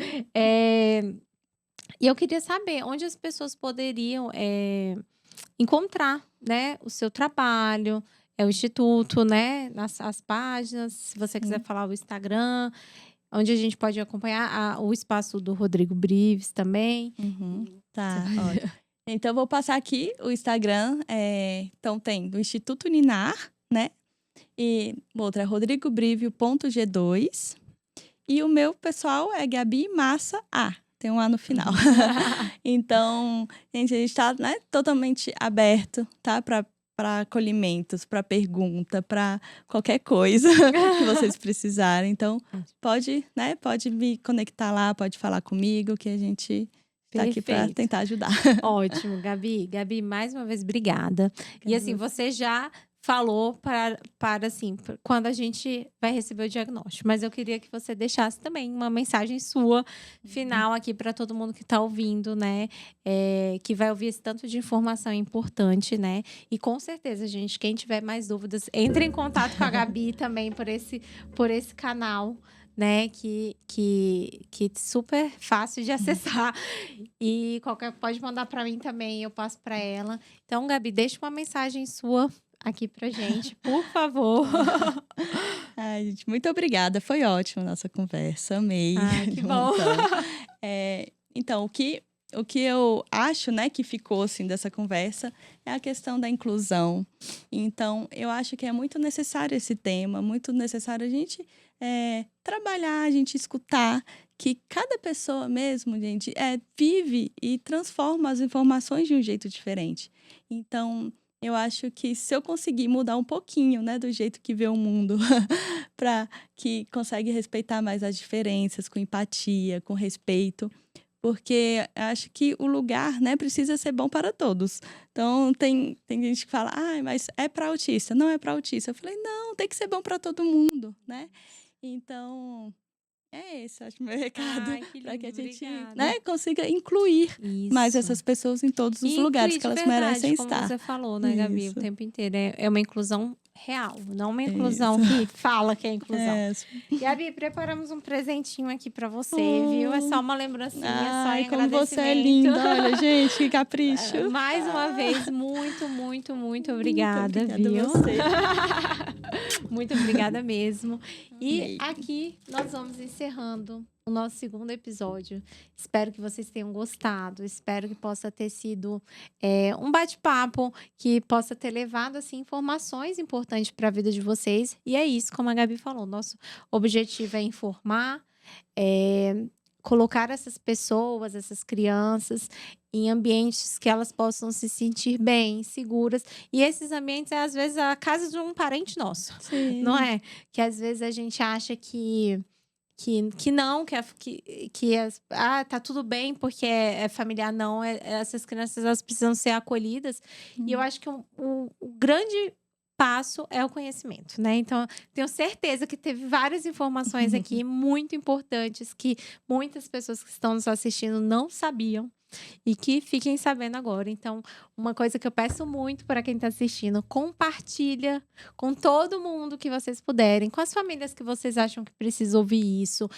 Speaker 1: E eu queria saber onde as pessoas poderiam encontrar, né, o seu trabalho, o Instituto, né, as páginas, se você quiser falar o Instagram, onde a gente pode acompanhar o espaço do Rodrigo Brives também.
Speaker 2: Tá, ótimo. Então, eu vou passar aqui o Instagram. Então, tem do Instituto Ninar, né? E outra é rodrigobrivio.g2. E o meu pessoal é Gabi Massa A. Tem um A no final. Então, gente, a gente está, né, totalmente aberto, tá? Para acolhimentos, para pergunta, para qualquer coisa que vocês precisarem. Então, pode me conectar lá, pode falar comigo, que a gente está aqui para tentar ajudar.
Speaker 1: Ótimo, Gabi. Gabi, mais uma vez, obrigada. E assim, você já falou para assim, quando a gente vai receber o diagnóstico. Mas eu queria que você deixasse também uma mensagem sua, final, aqui para todo mundo que está ouvindo, né? Que vai ouvir esse tanto de informação importante, né? E com certeza, gente, quem tiver mais dúvidas, entre em contato com a Gabi também por esse canal, né? Que super fácil de acessar. E pode mandar para mim também, eu passo para ela. Então, Gabi, deixa uma mensagem sua aqui pra gente, por favor.
Speaker 2: Ai, gente, muito obrigada. Foi ótima a nossa conversa. Amei.
Speaker 1: Ai, que bom.
Speaker 2: Então, o que eu acho, né, que ficou assim dessa conversa é a questão da inclusão. Então, eu acho que é muito necessário esse tema, muito necessário a gente trabalhar, a gente escutar que cada pessoa mesmo, gente, vive e transforma as informações de um jeito diferente. Então, eu acho que se eu conseguir mudar um pouquinho, né, do jeito que vê o mundo, para que consegue respeitar mais as diferenças, com empatia, com respeito, porque acho que o lugar, né, precisa ser bom para todos. Então, tem gente que fala, mas é para autista. Não é para autista. Eu falei, não, tem que ser bom para todo mundo, né? Então, é esse, acho, meu recado. Para que a gente, né, consiga incluir mais essas pessoas em todos os lugares que elas merecem estar.
Speaker 1: Como você falou, né, Gabi, o tempo inteiro. É uma inclusão real, não uma inclusão que fala que é inclusão.
Speaker 2: É.
Speaker 1: Gabi, preparamos um presentinho aqui pra você, viu? É só uma lembrancinha, só em
Speaker 2: Ai, como você é
Speaker 1: agradecimento.
Speaker 2: linda. Olha, gente, que capricho.
Speaker 1: Mais uma vez, muito, muito, muito obrigada,
Speaker 2: Muito obrigada
Speaker 1: viu?
Speaker 2: a você.
Speaker 1: Muito obrigada mesmo. E
Speaker 2: Amei.
Speaker 1: aqui nós vamos encerrando o nosso segundo episódio. Espero que vocês tenham gostado. Espero que possa ter sido um bate-papo que possa ter levado assim, informações importantes para a vida de vocês. E é isso, como a Gabi falou. Nosso objetivo é informar, colocar essas pessoas, essas crianças, em ambientes que elas possam se sentir bem, seguras. E esses ambientes é, às vezes, a casa de um parente nosso,
Speaker 2: Sim.
Speaker 1: não é? Que às vezes a gente acha que não, tá tudo bem porque é familiar, não. Essas crianças elas precisam ser acolhidas. E eu acho que o grande passo é o conhecimento, né? Então, tenho certeza que teve várias informações aqui muito importantes que muitas pessoas que estão nos assistindo não sabiam. E que fiquem sabendo agora. Então, uma coisa que eu peço muito para quem está assistindo, compartilha com todo mundo que vocês puderem, com as famílias que vocês acham que precisam ouvir isso.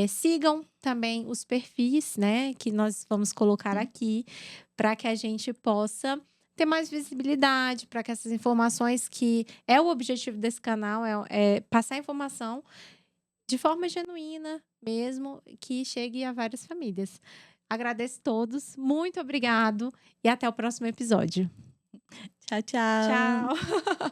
Speaker 1: Sigam também os perfis, né, que nós vamos colocar aqui, para que a gente possa ter mais visibilidade, para que essas informações, que é o objetivo desse canal, é passar informação de forma genuína mesmo, que chegue a várias famílias. Agradeço a todos, muito obrigado e até o próximo episódio.
Speaker 2: Tchau, tchau.
Speaker 1: Tchau!